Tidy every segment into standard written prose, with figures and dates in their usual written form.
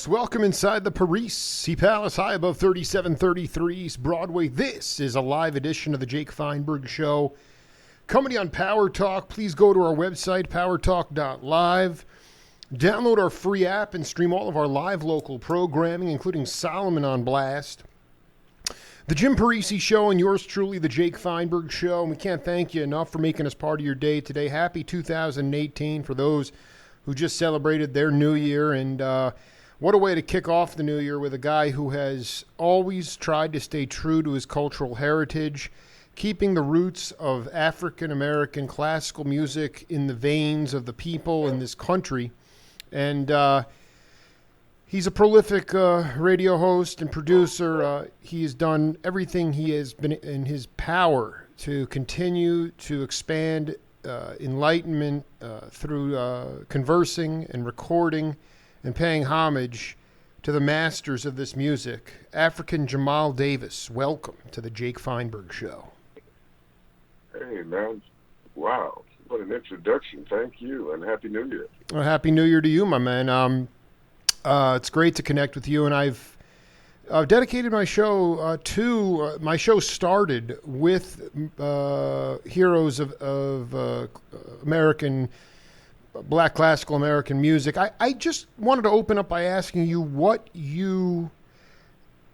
Welcome inside the Parisi Palace, high above 3733 East Broadway. This is a live edition of the Jake Feinberg Show. Coming on Power Talk, please go to our website, powertalk.live. Download our free app and stream all of our live local programming, including Solomon on Blast. The Jim Parisi Show and yours truly, the Jake Feinberg Show. And we can't thank you enough for making us part of your day today. Happy 2018 for those who just celebrated their new year. And what a way to kick off the new year with a guy who has always tried to stay true to his cultural heritage, keeping the roots of African-American classical music in the veins of the people in this country. And he's a prolific radio host and producer. He has done everything he has been in his power to continue to expand enlightenment through conversing and recording and paying homage to the masters of this music. Afrikahn Jahmal Dayvs, welcome to the Jake Feinberg Show. Hey, man. Wow. What an introduction. Thank you, and Happy New Year. Well, Happy New Year to you, my man. It's great to connect with you, and I've dedicated my show to... my show started with heroes of American... Black classical American music. I just wanted to open up by asking you what you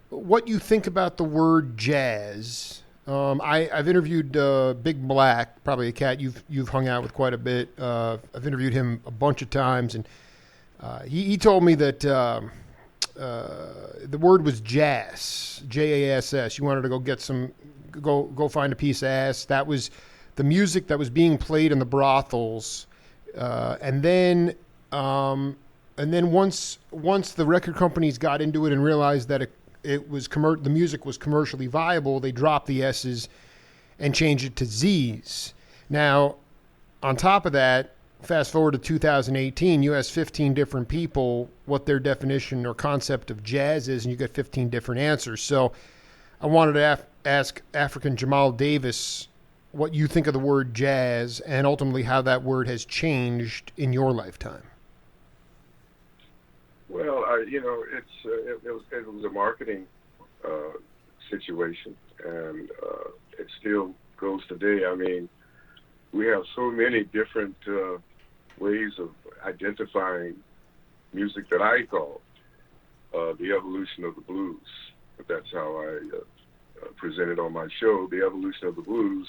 think about the word jazz. I've interviewed Big Black, probably a cat you've hung out with quite a bit. I've interviewed him a bunch of times, and he told me that the word was jazz, J-A-S-S. You wanted to go get go find a piece of ass. That was the music that was being played in the brothels. And then once the record companies got into it and realized that the music was commercially viable, they dropped the S's and changed it to Z's. Now, on top of that, fast forward to 2018, you ask 15 different people what their definition or concept of jazz is, and you get 15 different answers. So I wanted to ask Afrikahn Jahmal Dayvs what you think of the word jazz, and ultimately how that word has changed in your lifetime. Well, it was a marketing situation, and it still goes today. I mean, we have so many different ways of identifying music that I call the evolution of the blues. That's how I present it on my show, the evolution of the blues,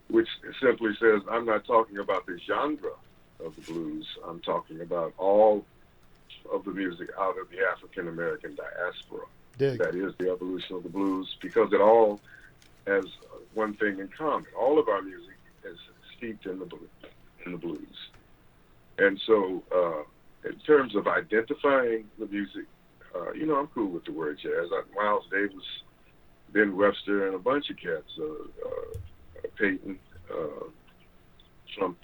which simply says I'm not talking about the genre of the blues. I'm talking about all of the music out of the African American diaspora. Dig. That is the evolution of the blues, because it all has one thing in common. All of our music is steeped in the blues. And so in terms of identifying the music, I'm cool with the word jazz. Miles Davis, Ben Webster, and a bunch of cats, Payton,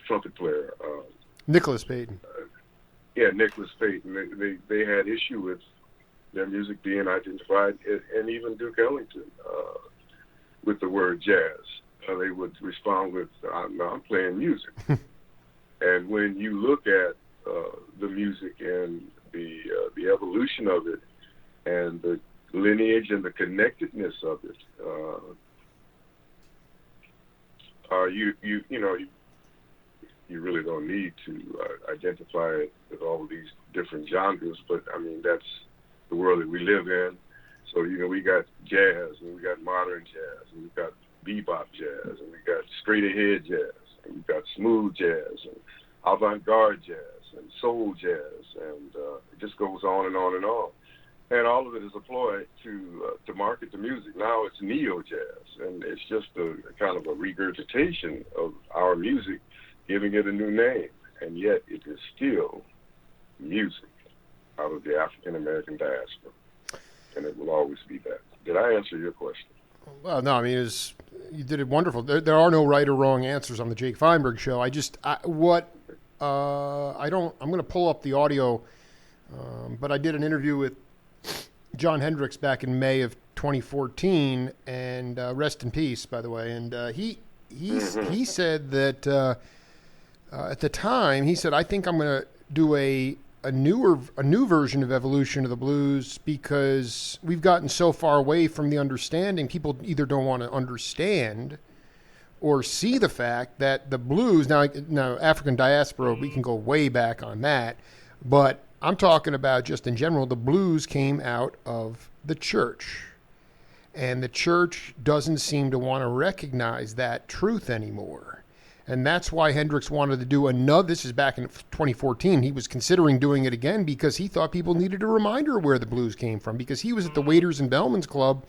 trumpet player. Nicholas Payton. Nicholas Payton. They had issue with their music being identified, and even Duke Ellington with the word jazz. They would respond with, "No, I'm playing music." And when you look at the music and the evolution of it, and the lineage and the connectedness of it, you really don't need to identify it with all of these different genres. But I mean, that's the world that we live in. So we got jazz, and we got modern jazz, and we've got bebop jazz, and we got straight ahead jazz, and we've got smooth jazz, and avant-garde jazz, and soul jazz, and it just goes on and on and on. And all of it is employed to market the music. Now it's neo jazz, and it's just a kind of a regurgitation of our music, giving it a new name. and yet it is still music out of the African American diaspora, and it will always be that. Did I answer your question? Well, no, I mean, you did it wonderful. There are no right or wrong answers on the Jake Feinberg Show. I'm going to pull up the audio, but I did an interview with John Hendricks back in May of 2014, and rest in peace, by the way. And he said that at the time, he said, I think I'm going to do a new version of Evolution of the Blues because we've gotten so far away from the understanding. People either don't want to understand or see the fact that the blues, now African diaspora, we can go way back on that, but I'm talking about just in general, the blues came out of the church. And the church doesn't seem to want to recognize that truth anymore. And that's why Hendricks wanted to do another. This is back in 2014. He was considering doing it again because he thought people needed a reminder of where the blues came from, because he was at the Waiters and Bellman's Club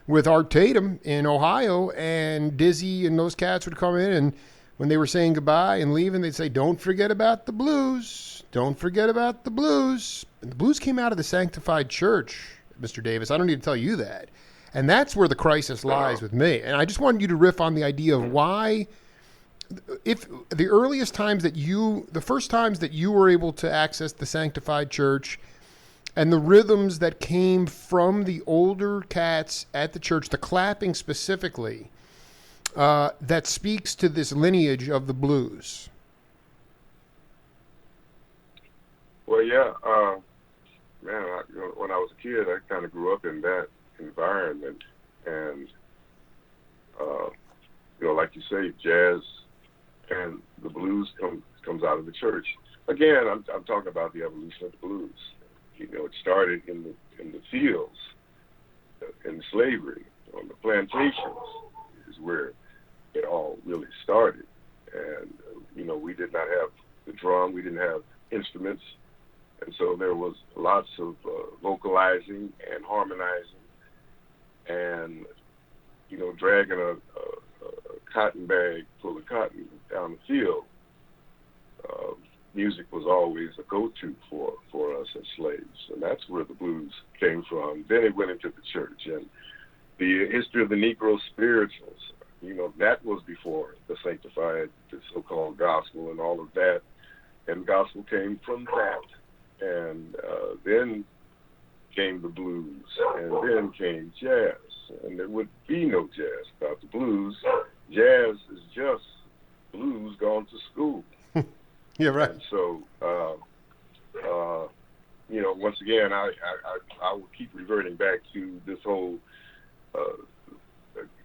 with Art Tatum in Ohio, and Dizzy and those cats would come in, and when they were saying goodbye and leaving, they'd say, don't forget about the blues. Don't forget about the blues. And the blues came out of the sanctified church, Mr. Davis. I don't need to tell you that. And that's where the crisis lies with me. And I just wanted you to riff on the idea of why, if the first times that you were able to access the sanctified church and the rhythms that came from the older cats at the church, the clapping specifically, that speaks to this lineage of the blues. Well, yeah, man, when I was a kid, I kind of grew up in that environment, and like you say, jazz and the blues comes out of the church. Again, I'm talking about the evolution of the blues. It started in the fields, in slavery, on the plantations is where it all really started. And we did not have the drum, we didn't have instruments, and so there was lots of vocalizing and harmonizing, and dragging a cotton bag full of cotton down the field. Music was always a go-to for us as slaves, and that's where the blues came from. Then it went into the church, and the history of the Negro spirituals, that was before the sanctified, the so-called gospel and all of that, and gospel came from that. And then came the blues, and then came jazz, and there would be no jazz without the blues. Jazz is just blues gone to school. Yeah, right. And so, once again, I will keep reverting back to this whole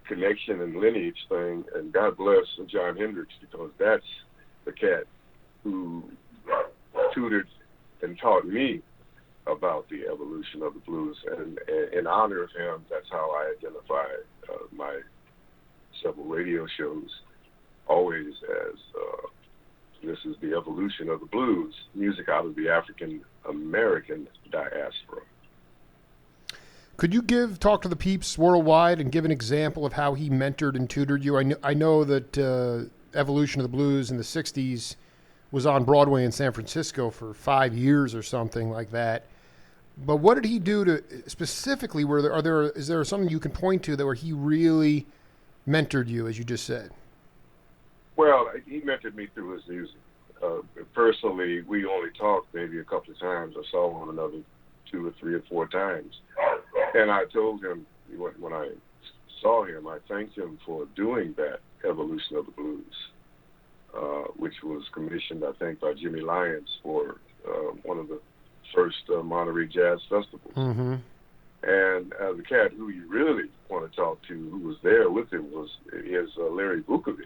connection and lineage thing, and God bless John Hendricks, because that's the cat who tutored and taught me about the evolution of the blues, and in honor of him, that's how I identify my several radio shows, always as this is the evolution of the blues, music out of the African American diaspora. Could you talk to the peeps worldwide and give an example of how he mentored and tutored you? I know that Evolution of the Blues in the 60s was on Broadway in San Francisco for 5 years or something like that. But what did he do to specifically? Is there something you can point to where he really mentored you, as you just said? Well, he mentored me through his music. Personally, we only talked maybe a couple of times. I saw one another 2 or 3 or 4 times, and I told him when I saw him, I thanked him for doing that Evolution of the Blues, which was commissioned, I think, by Jimmy Lyons for one of the first Monterey Jazz Festivals. Mm-hmm. And the cat who you really want to talk to, who was there with him, is Larry Vukovic.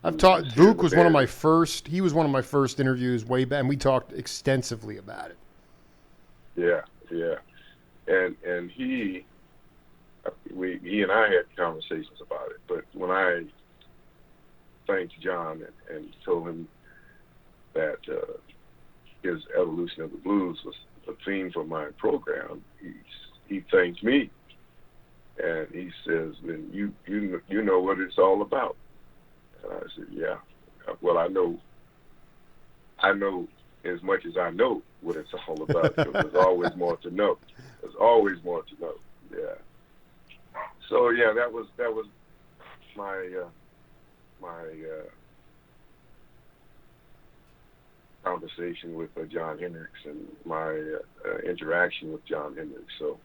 Vuk was one of my first. He was one of my first interviews way back, and we talked extensively about it. Yeah, and he and I had conversations about it. But when I thanked John and told him that his Evolution of the Blues was a theme for my program, he thanked me, and he says, "Then you know what it's all about." And I said, "Yeah, well, I know I know as much as I know what it's all about, because there's always more to know. There's always more to know. Yeah. So yeah, that was my conversation with John Hendricks and my interaction with John Hendricks. So,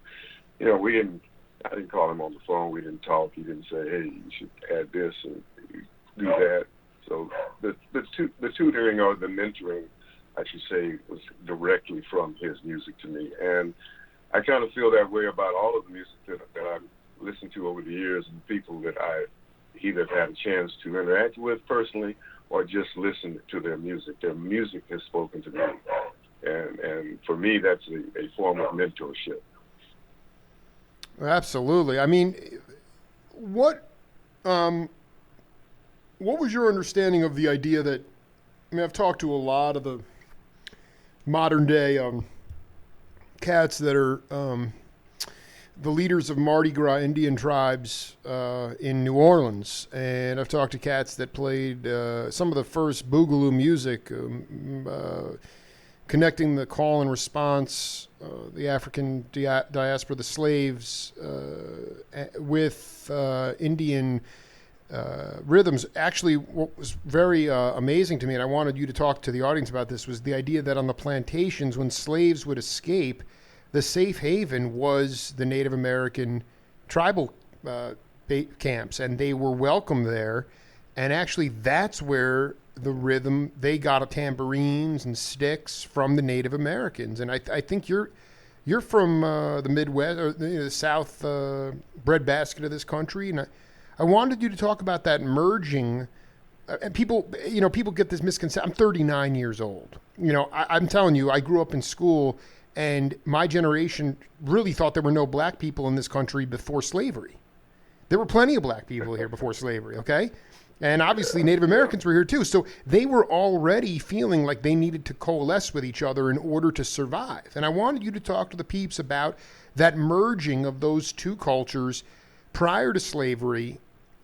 you know, I didn't call him on the phone. We didn't talk. He didn't say, "Hey, you should add this and do that." So the tutoring or the mentoring, I should say, was directly from his music to me. And I kind of feel that way about all of the music that I've listened to over the years, and people that I either had a chance to interact with personally or just listen to their music. Their music has spoken to me. And for me, that's a form of mentorship. Absolutely. I mean, what was your understanding of the idea that, I mean, I've talked to a lot of the modern day cats that are the leaders of Mardi Gras Indian tribes in New Orleans, and I've talked to cats that played some of the first boogaloo music, connecting the call and response, the African diaspora, the slaves, with Indian rhythms. Actually, what was very amazing to me, and I wanted you to talk to the audience about this, was the idea that on the plantations, when slaves would escape, the safe haven was the Native American tribal camps, and they were welcome there. And actually, that's where the rhythm, they got tambourines and sticks from the Native Americans. And I think you're from the Midwest, or the South breadbasket of this country, and I wanted you to talk about that merging. And people get this misconception. I'm 39 years old. I'm telling you, I grew up in school, and my generation really thought there were no black people in this country before slavery. There were plenty of black people here before slavery, okay? And obviously Native Americans were here too. So they were already feeling like they needed to coalesce with each other in order to survive. And I wanted you to talk to the peeps about that merging of those two cultures prior to slavery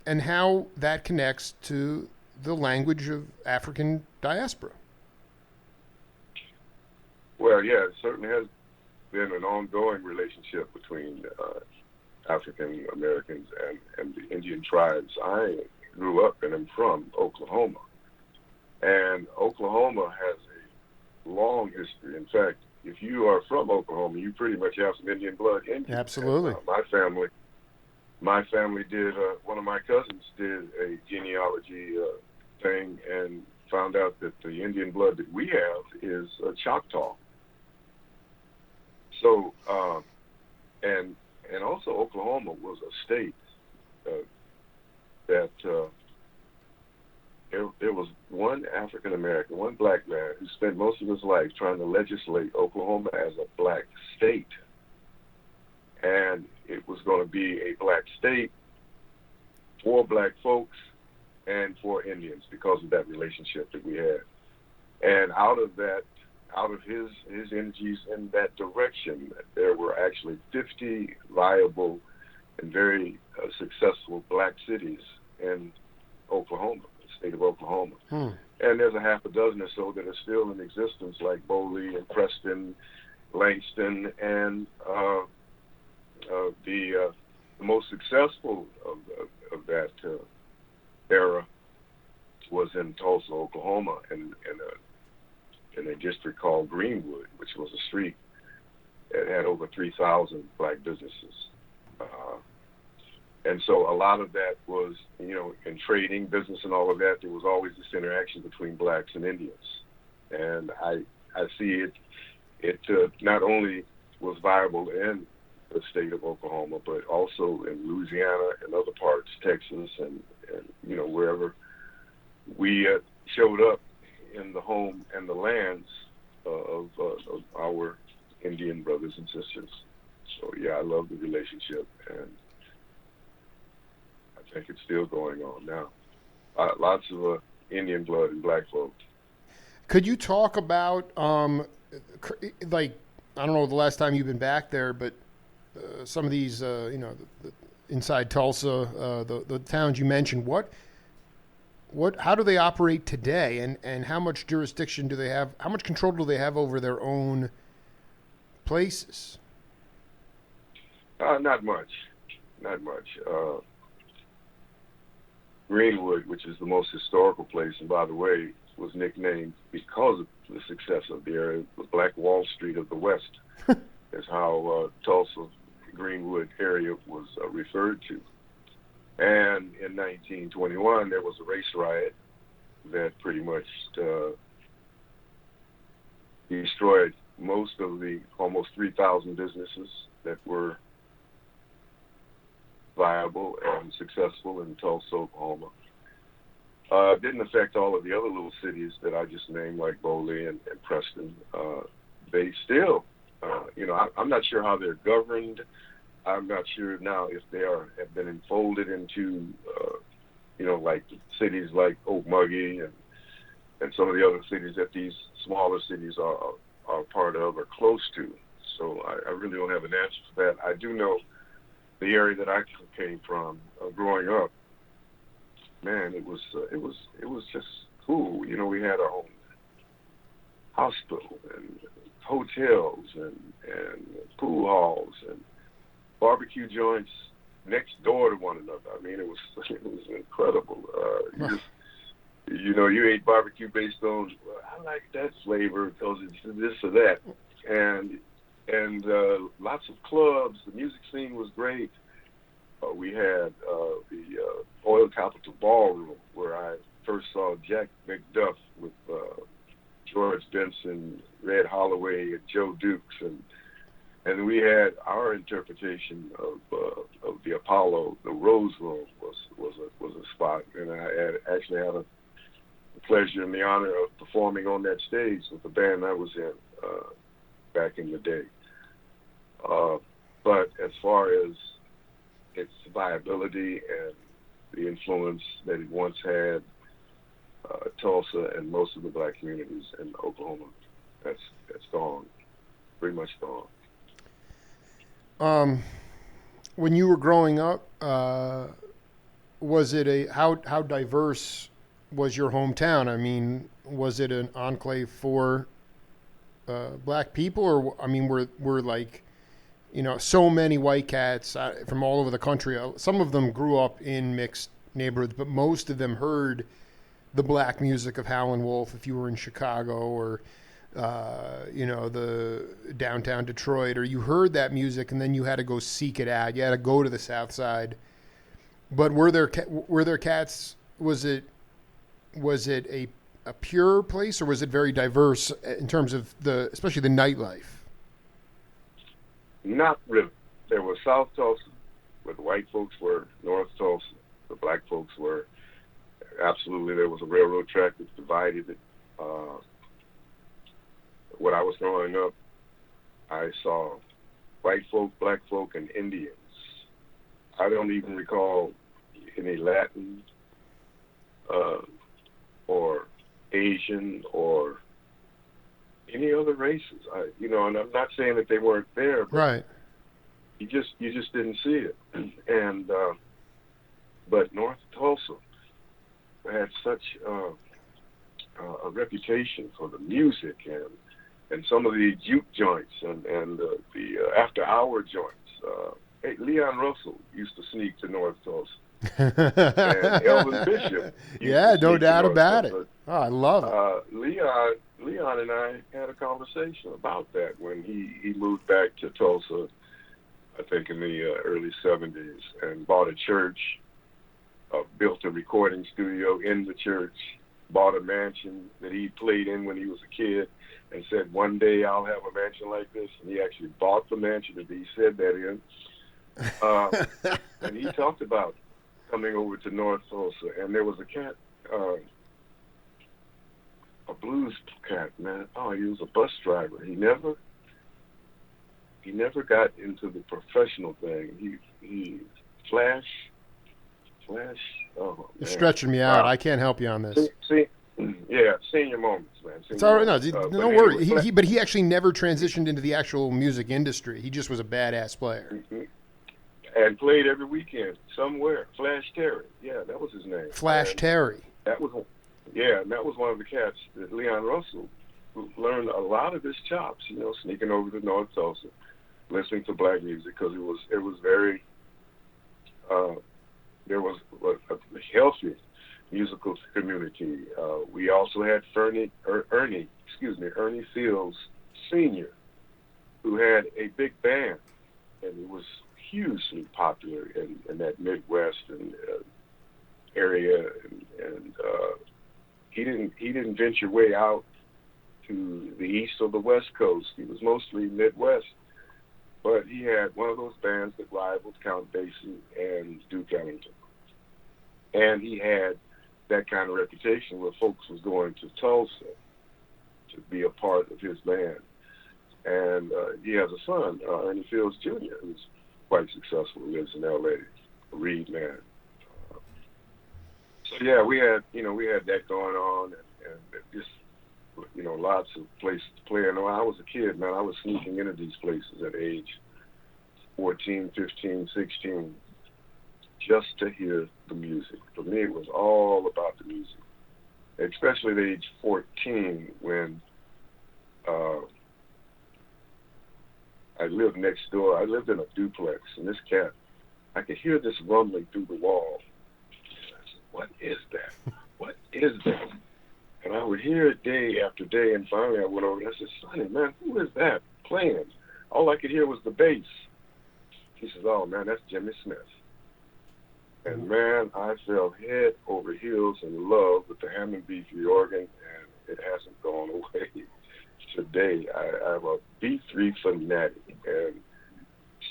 and how that connects to the language of African diaspora. Well, yeah, it certainly has been an ongoing relationship between African Americans and the Indian tribes. I grew up and am from Oklahoma. And Oklahoma has a long history. In fact, if you are from Oklahoma, you pretty much have some Indian blood in you. Absolutely. And, my family did, one of my cousins did a genealogy thing and found out that the Indian blood that we have is Choctaw. So, and also Oklahoma was a state that there was one African American, one black man who spent most of his life trying to legislate Oklahoma as a black state. And it was going to be a black state for black folks and for Indians because of that relationship that we had. And out of his energies in that direction, there were actually 50 viable and very successful black cities in Oklahoma, the state of Oklahoma. And there's a half a dozen or so that are still in existence, like Boley and Preston, Langston, and the most successful of that era was in Tulsa, Oklahoma, in a district called Greenwood, which was a street that had over 3,000 black businesses. And so a lot of that was, in trading, business and all of that, there was always this interaction between blacks and Indians. And I see it not only was viable in the state of Oklahoma, but also in Louisiana and other parts, Texas, and wherever we showed up in the home and the lands of our Indian brothers and sisters. So yeah, I love the relationship, and I think it's still going on now. Lots of Indian blood and black folks. Could you talk about, like, I don't know the last time you've been back there, but some of these, inside Tulsa, the towns you mentioned, how do they operate today, and how much jurisdiction do they have? How much control do they have over their own places? Not much. Greenwood, which is the most historical place, and by the way, was nicknamed because of the success of the area, the Black Wall Street of the West, is how Tulsa Greenwood area was referred to. And in 1921, there was a race riot that pretty much destroyed most of the almost 3,000 businesses that were viable and successful in Tulsa, Oklahoma. Didn't affect all of the other little cities that I just named, like Boley and Preston. They still, I'm not sure how they're governed. I'm not sure now if they have been enfolded into, like cities like Okmulgee and some of the other cities that these smaller cities are part of or close to. So I really don't have an answer for that. I do know the area that I came from growing up. Man, it was just cool. We had our own hospital and hotels and pool halls and barbecue joints next door to one another. I mean, it was incredible. You ate barbecue based on, I like that flavor because it's this or that, and lots of clubs. The music scene was great. We had the Oil Capital Ballroom, where I first saw Jack McDuff with George Benson, Red Holloway, and Joe Dukes, and we had our interpretation of the Apollo. The Rose Room was a spot, and I actually had the pleasure and the honor of performing on that stage with the band I was in back in the day. But as far as its viability and the influence that it once had, Tulsa and most of the black communities in Oklahoma, that's gone, pretty much gone. When you were growing up, was it how diverse was your hometown? I mean, was it an enclave for black people, or were like, so many white cats from all over the country? Some of them grew up in mixed neighborhoods, but most of them heard the black music of Howlin' Wolf if you were in Chicago or the downtown Detroit, or you heard that music and then you had to go seek it out. You had to go to the South Side. But were there cats? Was it a pure place, or was it very diverse in terms of especially the nightlife? Not really. There was South Tulsa, where the white folks were. North Tulsa, the black folks were. Absolutely, there was a railroad track that divided it. When I was growing up, I saw white folk, black folk, and Indians. I don't even recall any Latin or Asian or any other races. And I'm not saying that they weren't there, but right. You just didn't see it. And but North Tulsa had such a reputation for the music and some of the juke joints and the after-hour joints. Hey, Leon Russell used to sneak to North Tulsa. And Elvin Bishop. Yeah, no doubt about it. Oh, I love it. Leon and I had a conversation about that when he moved back to Tulsa, I think in the early 70s, and bought a church, built a recording studio in the church, bought a mansion that he played in when he was a kid, and said, one day I'll have a mansion like this. And he actually bought the mansion that he said that in. And he talked about coming over to North Tulsa, and there was a cat, a blues cat, man. Oh, he was a bus driver. He never got into the professional thing. He Flash. Oh, man. You're stretching me out. I can't help you on this. Senior moments, man. It's all right. No, don't worry. But he actually never transitioned into the actual music industry. He just was a badass player. Mm-hmm. And played every weekend somewhere. Flash Terry. Yeah, that was his name. Flash Terry. that was, yeah, and that was one of the cats that Leon Russell, who learned a lot of his chops, sneaking over to North Tulsa, listening to black music, because it was very, there was a healthy musical community. We also had Ernie Fields Sr., who had a big band, and it was hugely popular in that Midwest and area, and he didn't venture way out to the East or the West Coast. He was mostly Midwest, but he had one of those bands that rivaled Count Basie and Duke Ellington, and he had that kind of reputation where folks was going to Tulsa to be a part of his band. And he has a son, Ernie Fields Jr., who's quite successful, lives in L.A., a Reed man. So yeah, we had that going on, and just lots of places to play. And when I was a kid, man, I was sneaking into these places at age 14, 15, 16, just to hear the music. For me, it was all about the music, especially at age 14 when I lived next door. I lived in a duplex, and this cat, I could hear this rumbling through the wall. I said, what is that? What is that? And I would hear it day after day, and finally I went over and I said, Sonny, man, who is that playing? All I could hear was the bass. He says, oh, man, that's Jimmy Smith. And, man, I fell head over heels in love with the Hammond B3 organ, and it hasn't gone away. Today, I'm a B3 fanatic, and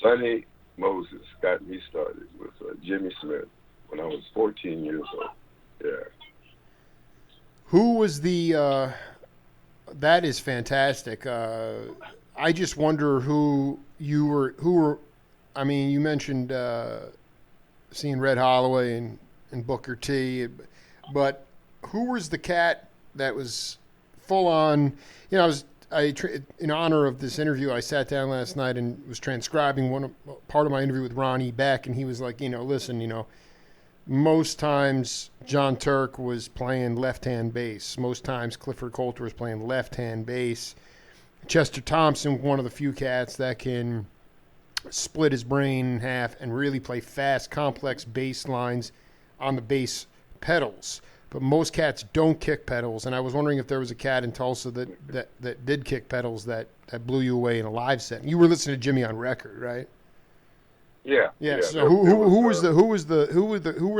Sonny Moses got me started with Jimmy Smith when I was 14 years old. Yeah. Who was the? That is fantastic. I just wonder who were. I mean, you mentioned seeing Red Holloway and Booker T, but who was the cat that was full on? In honor of this interview, I sat down last night and was transcribing part of my interview with Ronnie Beck, and he was like, listen, most times John Turk was playing left-hand bass. Most times Clifford Coulter was playing left-hand bass. Chester Thompson, one of the few cats that can split his brain in half and really play fast, complex bass lines on the bass pedals. But most cats don't kick pedals, and I was wondering if there was a cat in Tulsa that did kick pedals that blew you away in a live set. You were listening to Jimmy on record, right? Yeah. So who were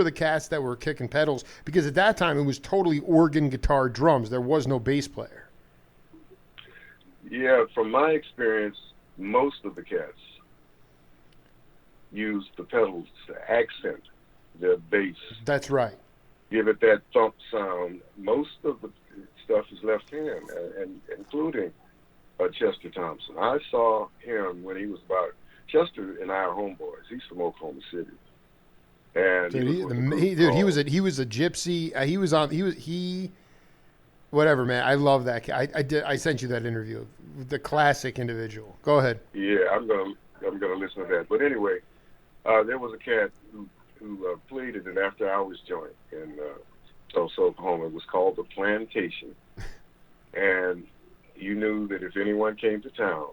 the cats that were kicking pedals? Because at that time it was totally organ, guitar, drums. There was no bass player. Yeah, from my experience, most of the cats used the pedals to accent their bass. That's right. Give it that thump sound. Most of the stuff is left hand, and including Chester Thompson. I saw him when he was about. Chester and I are homeboys. He's from Oklahoma City, and he was a gypsy. Whatever, man. I love that cat. I sent you that interview. The classic individual. Go ahead. Yeah, I'm gonna listen to that. But anyway, there was a cat who played at an after-hours joint in Tulsa, Oklahoma. It was called The Plantation. And you knew that if anyone came to town,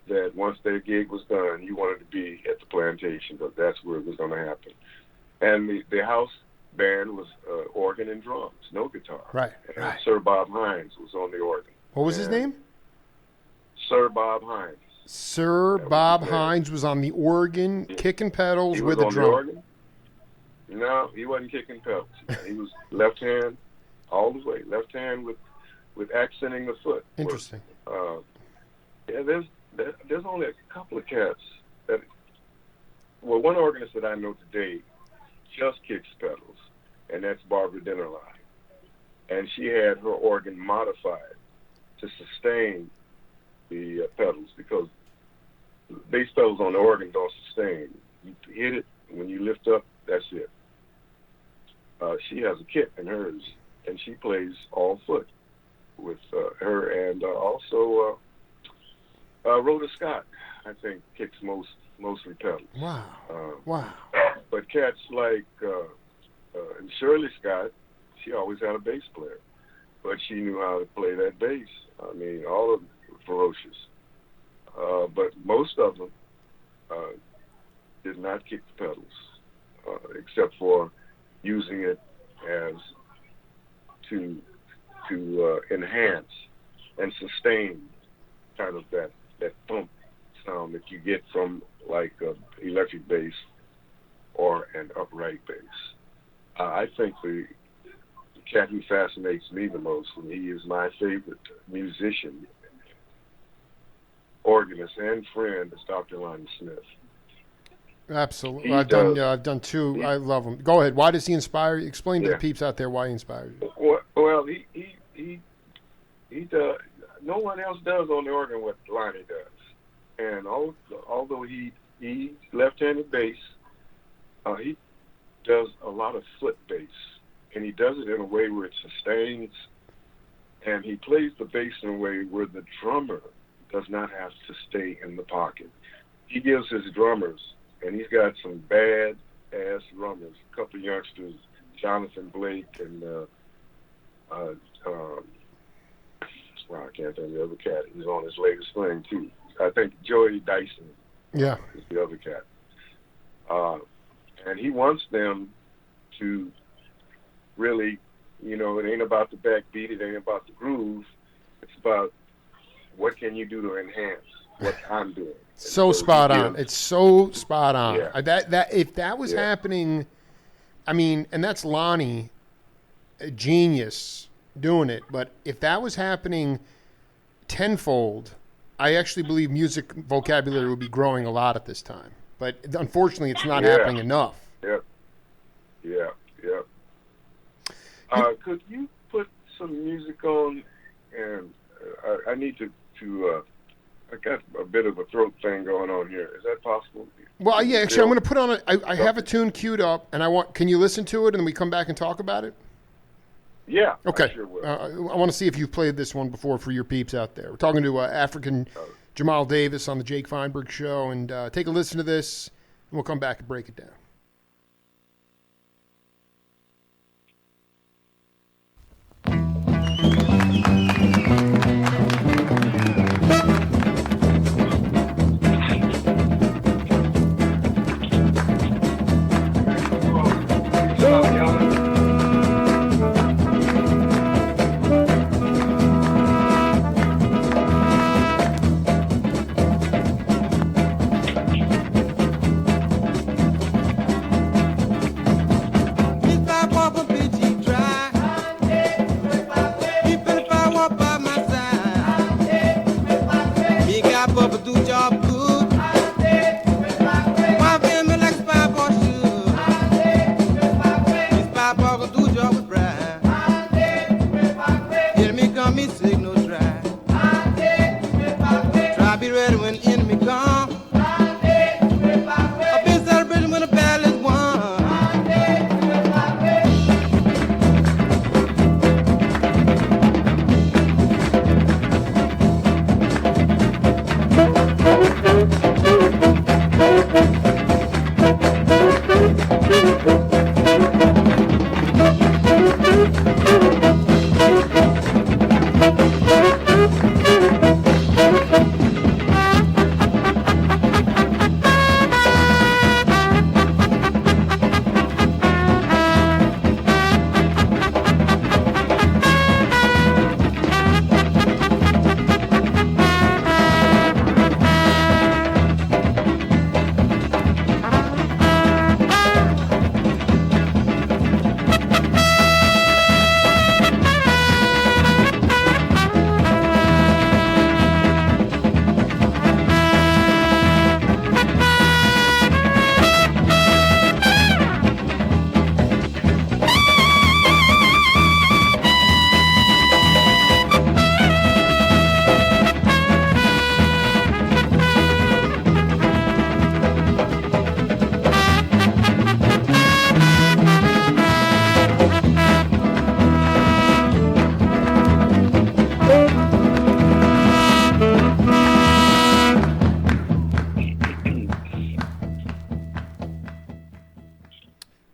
that once their gig was done, you wanted to be at the Plantation, but that's where it was going to happen. And the house band was organ and drums, no guitar. Right. And Sir Bob Hines was on the organ. What was his name? Sir Bob Hines. Sir Bob Hines was on the organ, kicking pedals with a drum. The organ? No, he wasn't kicking pedals. He was left hand all the way, left hand with accenting the foot. Interesting. Yeah, there's only a couple of cats that. Well, one organist that I know today just kicks pedals, and that's Barbara Dinnerline, and she had her organ modified to sustain the pedals, because bass pedals on the organ don't sustain. You hit it, when you lift up, that's it. She has a kit in hers, and she plays all foot with her, and also Rhoda Scott, I think, kicks mostly pedals. Wow. But cats like And Shirley Scott, she always had a bass player, but she knew how to play that bass. I mean, all of them were ferocious. But most of them did not kick the pedals, except for using it as to enhance and sustain kind of that thump sound that you get from like an electric bass or an upright bass. I think the cat who fascinates me the most, and he is my favorite musician, organist, and friend, is Dr. Lonnie Smith. Absolutely. I've done two. I love him. Go ahead. Why does he inspire you? Explain to the peeps out there why he inspires you. Well, he does. No one else does on the organ what Lonnie does. And although he's left-handed bass, he does a lot of foot bass, and he does it in a way where it sustains, and he plays the bass in a way where the drummer does not have to stay in the pocket. He gives his drummers, and he's got some bad-ass drummers, a couple of youngsters, Jonathan Blake and I can't think of the other cat. He's on his latest thing, too. I think Joey Dyson is the other cat. And he wants them to really, it ain't about the backbeat, it ain't about the groove. It's about what can you do to enhance what I'm doing. So spot on. It's so spot on. Yeah. That if that was happening, I mean, and that's Lonnie, a genius doing it. But if that was happening tenfold, I actually believe music vocabulary would be growing a lot at this time. But unfortunately, it's not happening enough. Yep. Could you put some music on? And I need to I got a bit of a throat thing going on here. Is that possible? Well, yeah, actually, I'm going to put on I have a tune queued up, and can you listen to it, and then we come back and talk about it? Yeah. Okay. I sure will. I want to see if you've played this one before for your peeps out there. We're talking to Afrikahn Jahmal Dayvs on the Jake Feinberg Show, and take a listen to this, and we'll come back and break it down.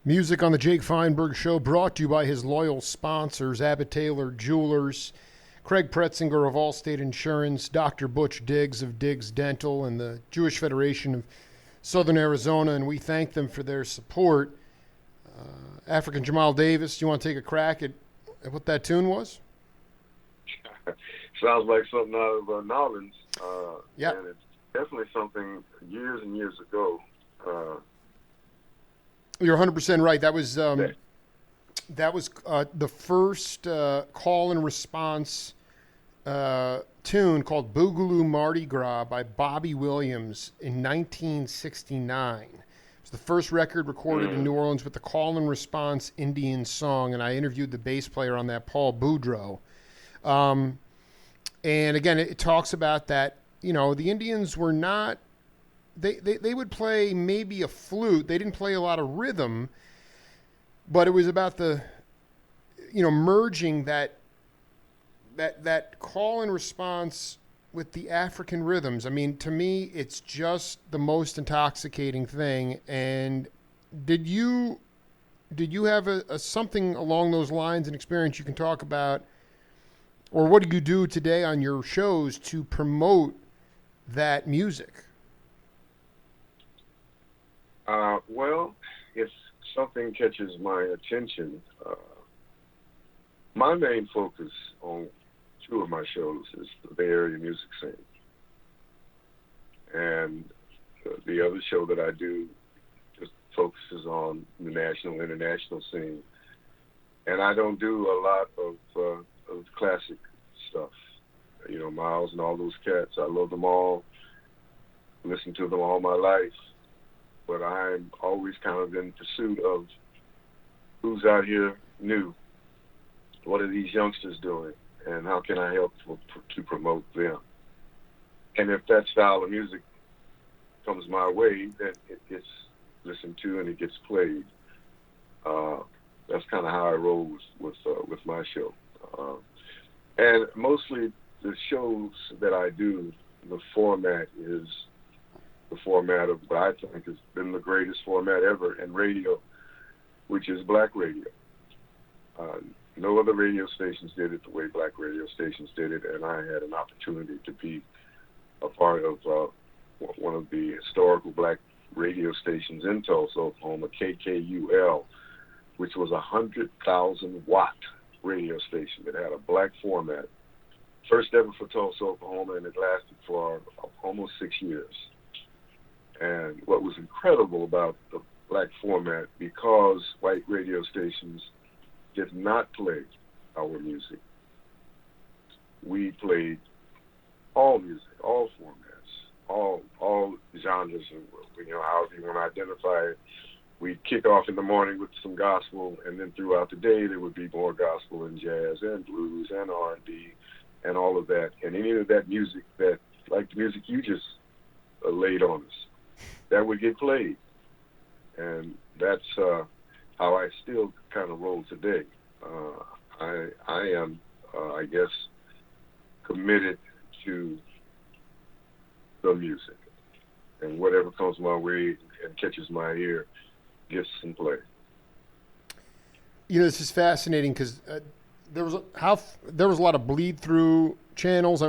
Music on the Jake Feinberg Show brought to you by his loyal sponsors, Abbott Taylor Jewelers, Craig Pretzinger of Allstate Insurance, Dr. Butch Diggs of Diggs Dental, and the Jewish Federation of Southern Arizona, and we thank them for their support. Afrikahn Jahmal Dayvs, do you want to take a crack at what that tune was? Sounds like something out of Nolans. Yeah. And it's definitely something years and years ago. You're 100% right. That was the first call and response tune called Boogaloo Mardi Gras by Bobby Williams in 1969. It was the first record recorded in New Orleans with the call and response Indian song, and I interviewed the bass player on that, Paul Boudreau. And again, it talks about that, the Indians were not, they would play maybe a flute. They didn't play a lot of rhythm, but it was about the, merging that call and response with the African rhythms. I mean, to me, it's just the most intoxicating thing. And did you have a something along those lines, an experience you can talk about, or what do you do today on your shows to promote that music? Well, if something catches my attention, my main focus on two of my shows is the Bay Area music scene. And the other show that I do just focuses on the national, international scene. And I don't do a lot of classic stuff. Miles and all those cats, I love them all, listened to them all my life. But I'm always kind of in pursuit of who's out here new. What are these youngsters doing? And how can I help to promote them? And if that style of music comes my way, then it gets listened to and it gets played. That's kind of how I roll with my show. And mostly the shows that I do, the format is the format of what I think has been the greatest format ever in radio, which is black radio. No other radio stations did it the way black radio stations did it, and I had an opportunity to be a part of one of the historical black radio stations in Tulsa, Oklahoma, KKUL, which was a 100,000-watt radio station that had a black format. First ever for Tulsa, Oklahoma, and it lasted for almost 6 years. And what was incredible about the black format, because white radio stations did not play our music, we played all music, all formats, all genres, however you want to identify it. We'd kick off in the morning with some gospel, and then throughout the day there would be more gospel and jazz and blues and R&B and all of that. And any of that music that, like the music you just laid on us, that would get played. And that's how I still kind of roll today. I am, I guess, committed to the music. And whatever comes my way and catches my ear gets some play. This is fascinating because there was a lot of bleed through channels.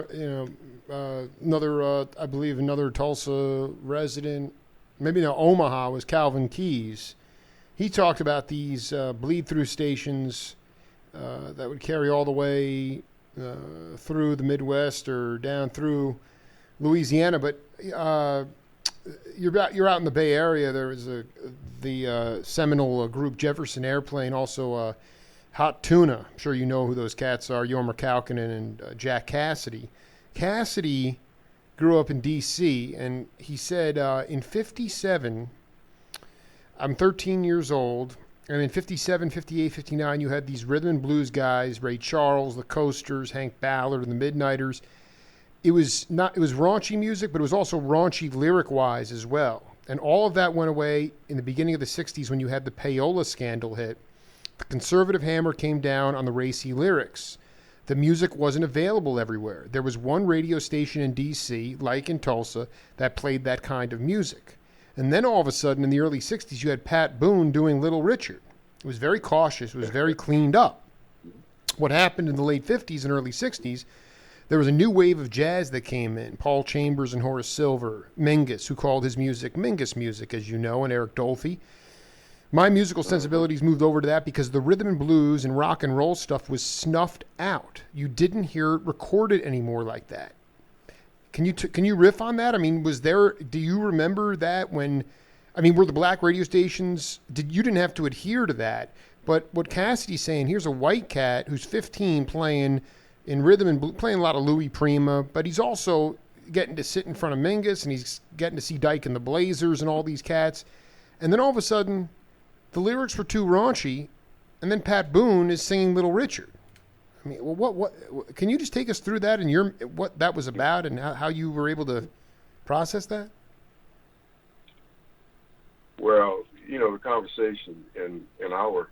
Another, I believe, another Tulsa resident, maybe now Omaha, was Calvin Keys. He talked about these bleed through stations that would carry all the way through the Midwest or down through Louisiana. But you're out in the Bay Area. There was the seminal group Jefferson Airplane, also Hot Tuna. I'm sure you know who those cats are, Jorma Kaukonen and Jack Cassidy. Cassidy grew up in D.C., and he said in 57, I'm 13 years old, and in 57, 58, 59, you had these rhythm and blues guys, Ray Charles, the Coasters, Hank Ballard, and the Midnighters. It was raunchy music, but it was also raunchy lyric-wise as well. And all of that went away in the beginning of the 60s when you had the payola scandal hit. The conservative hammer came down on the racy lyrics. The music wasn't available everywhere. There was one radio station in D.C., like in Tulsa, that played that kind of music. And then all of a sudden, in the early 60s, you had Pat Boone doing Little Richard. It was very cautious. It was very cleaned up. What happened in the late 50s and early 60s, there was a new wave of jazz that came in. Paul Chambers and Horace Silver, Mingus, who called his music Mingus music, as you know, and Eric Dolphy. My musical sensibilities moved over to that because the rhythm and blues and rock and roll stuff was snuffed out. You didn't hear it recorded anymore like that. Can you riff on that? I mean, do you remember that were the black radio stations, you didn't have to adhere to that, but what Cassidy's saying, here's a white cat who's 15 playing in rhythm and playing a lot of Louis Prima, but he's also getting to sit in front of Mingus, and he's getting to see Dyke and the Blazers and all these cats. And then all of a sudden, the lyrics were too raunchy, and then Pat Boone is singing Little Richard. I mean, what? Can you just take us through that and what that was about and how you were able to process that? Well, the conversation in our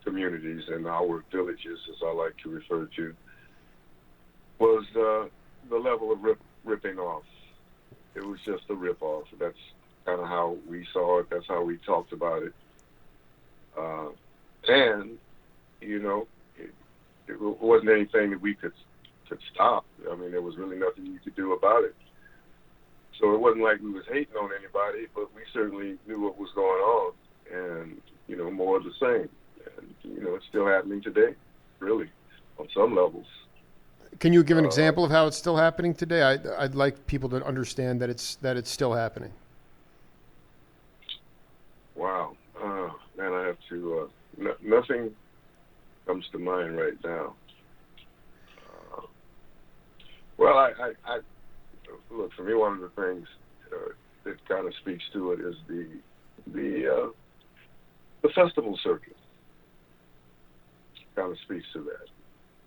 communities and our villages, as I like to refer to, was the level of ripping off. It was just a rip off. That's kind of how we saw it. That's how we talked about it. And it wasn't anything that we could stop. I mean, there was really nothing you could do about it. So it wasn't like we was hating on anybody, but we certainly knew what was going on, and more of the same. And it's still happening today, really, on some levels. Can you give an example of how it's still happening today? I'd like people to understand that it's still happening. Wow, man, I have to. Nothing comes to mind right now. Well, I look, for me, one of the things that kind of speaks to it is the festival circuit. Kind of speaks to that.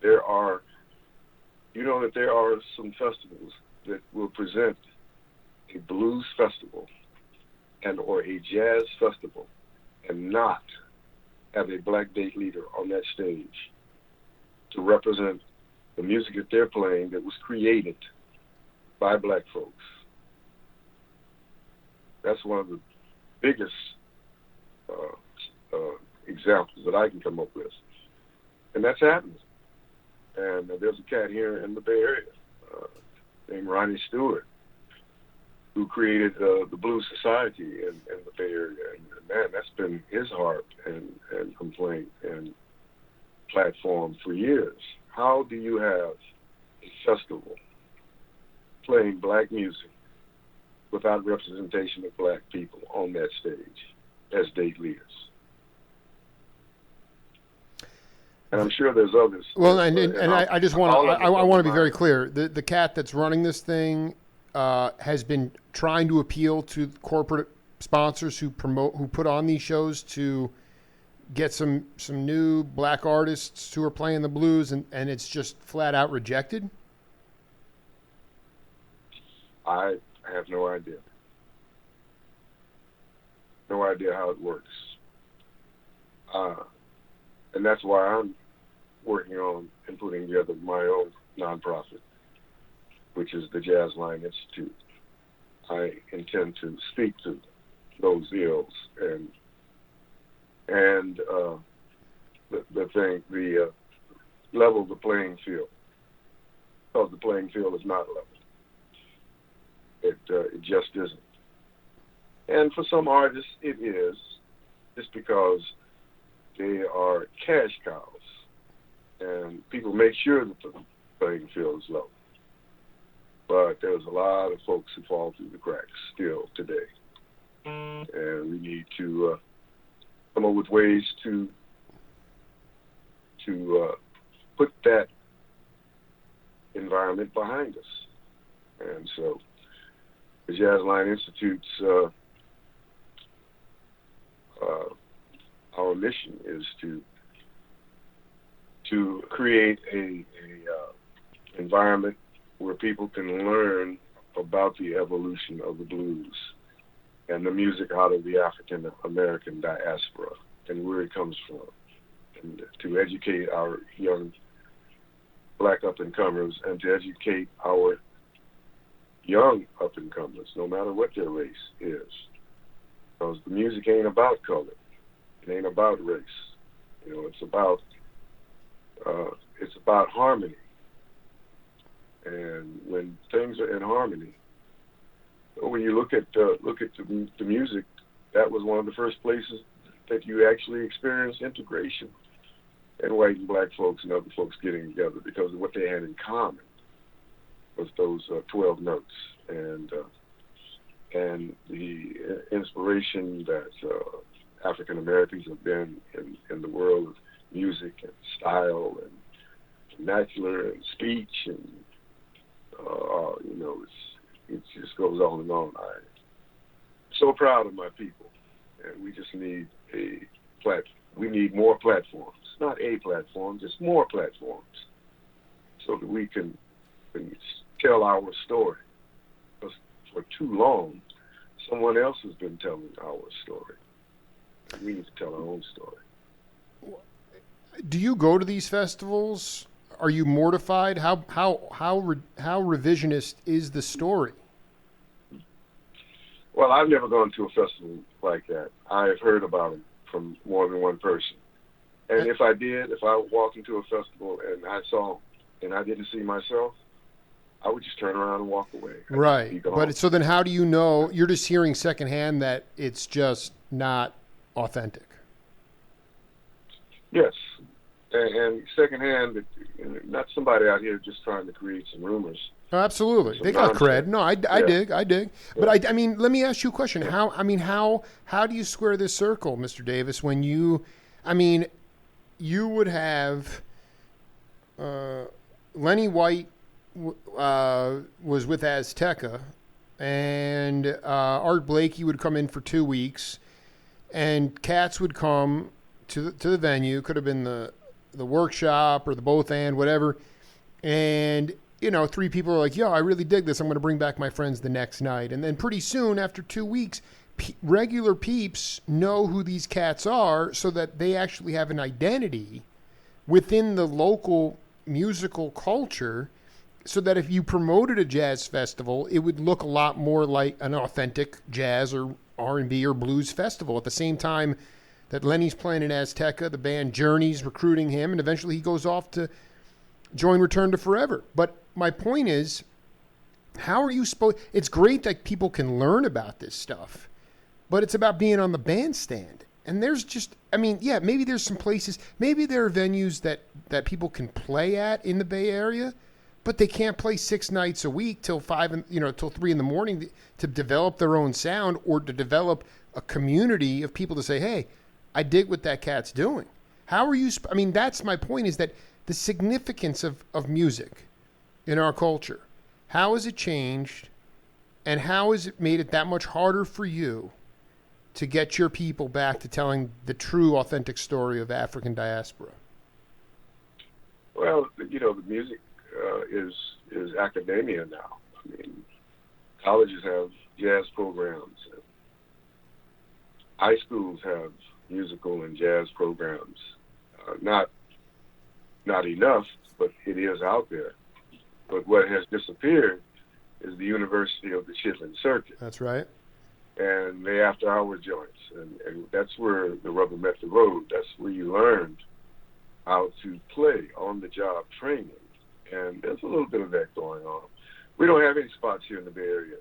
There are some festivals that will present a blues festival or a jazz festival and not have a black date leader on that stage to represent the music that they're playing that was created by black folks. That's one of the biggest examples that I can come up with. And that's happening. And there's a cat here in the Bay Area named Ronnie Stewart, who created the Blues Society in the Bay Area. And man, that's been his heart and complaint and platform for years. How do you have a festival playing black music without representation of black people on that stage as date leaders? And I'm sure there's others. Well, I just want to I want to be very clear. The cat that's running this thing has been trying to appeal to corporate sponsors who put on these shows to get some new black artists who are playing the blues, and it's just flat out rejected. I have no idea. No idea how it works. And that's why I'm working on and putting together my own nonprofit, which is the Jazz Line Institute. I intend to speak to those ills and the level the playing field, because the playing field is not level. It just isn't. And for some artists, it is, just because they are cash cows, and people make sure that the playing field is level. But there's a lot of folks who fall through the cracks still today, and we need to come up with ways to put that environment behind us. And so the Jazz Line Institute's our mission is to create a environment where people can learn about the evolution of the blues and the music out of the African American diaspora and where it comes from, and to educate our young black up-and-comers and to educate our young up-and-comers, no matter what their race is, because the music ain't about color. It ain't about race. It's about harmony. And when things are in harmony, when you look at the music, that was one of the first places that you actually experienced integration, and white and black folks and other folks getting together, because of what they had in common was those 12 notes and the inspiration that African Americans have been in the world of music and style and vernacular and speech, and it just goes on and on. I'm so proud of my people, and we just need we need more platforms, not a platform, just more platforms, so that we can tell our story. Because for too long, someone else has been telling our story. We need to tell our own story. Do you go to these festivals? Are you mortified? How revisionist is the story? Well, I've never gone to a festival like that. I've heard about them from more than one person. And if I walked into a festival and I didn't see myself, I would just turn around and walk away. Right. But so then how do you know? You're just hearing secondhand that it's just not authentic. Yes. And secondhand, not somebody out here just trying to create some rumors. Oh, absolutely. They got cred. No, I dig. But I mean, let me ask you a question. How do you square this circle, Mr. Dayvs, when you would have Lenny White was with Azteca, and Art Blakey would come in for 2 weeks, and cats would come to the venue. Could have been the workshop or the both and whatever, and 3 people are like, yo, I really dig this. I'm going to bring back my friends the next night. And then pretty soon, after 2 weeks, regular peeps know who these cats are, so that they actually have an identity within the local musical culture, so that if you promoted a jazz festival, it would look a lot more like an authentic jazz or R&B or blues festival. At the same time that Lenny's playing in Azteca, the band Journey's recruiting him, and eventually he goes off to join Return to Forever. But my point is, how are you supposed... It's great that people can learn about this stuff, but it's about being on the bandstand. And there's just... maybe there's some places... Maybe there are venues that people can play at in the Bay Area, but they can't play 6 nights a week till 3 in the morning to develop their own sound, or to develop a community of people to say, hey, I dig what that cat's doing. How are you... that's my point, is that the significance of music in our culture, how has it changed, and how has it made it that much harder for you to get your people back to telling the true, authentic story of African diaspora? Well, the music is academia now. Colleges have jazz programs. High schools have musical and jazz programs. Not enough, but it is out there. But what has disappeared is the University of the Chitlin Circuit. That's right. And the after-hour joints. And that's where the rubber met the road. That's where you learned how to play on-the-job training. And there's a little bit of that going on. We don't have any spots here in the Bay Area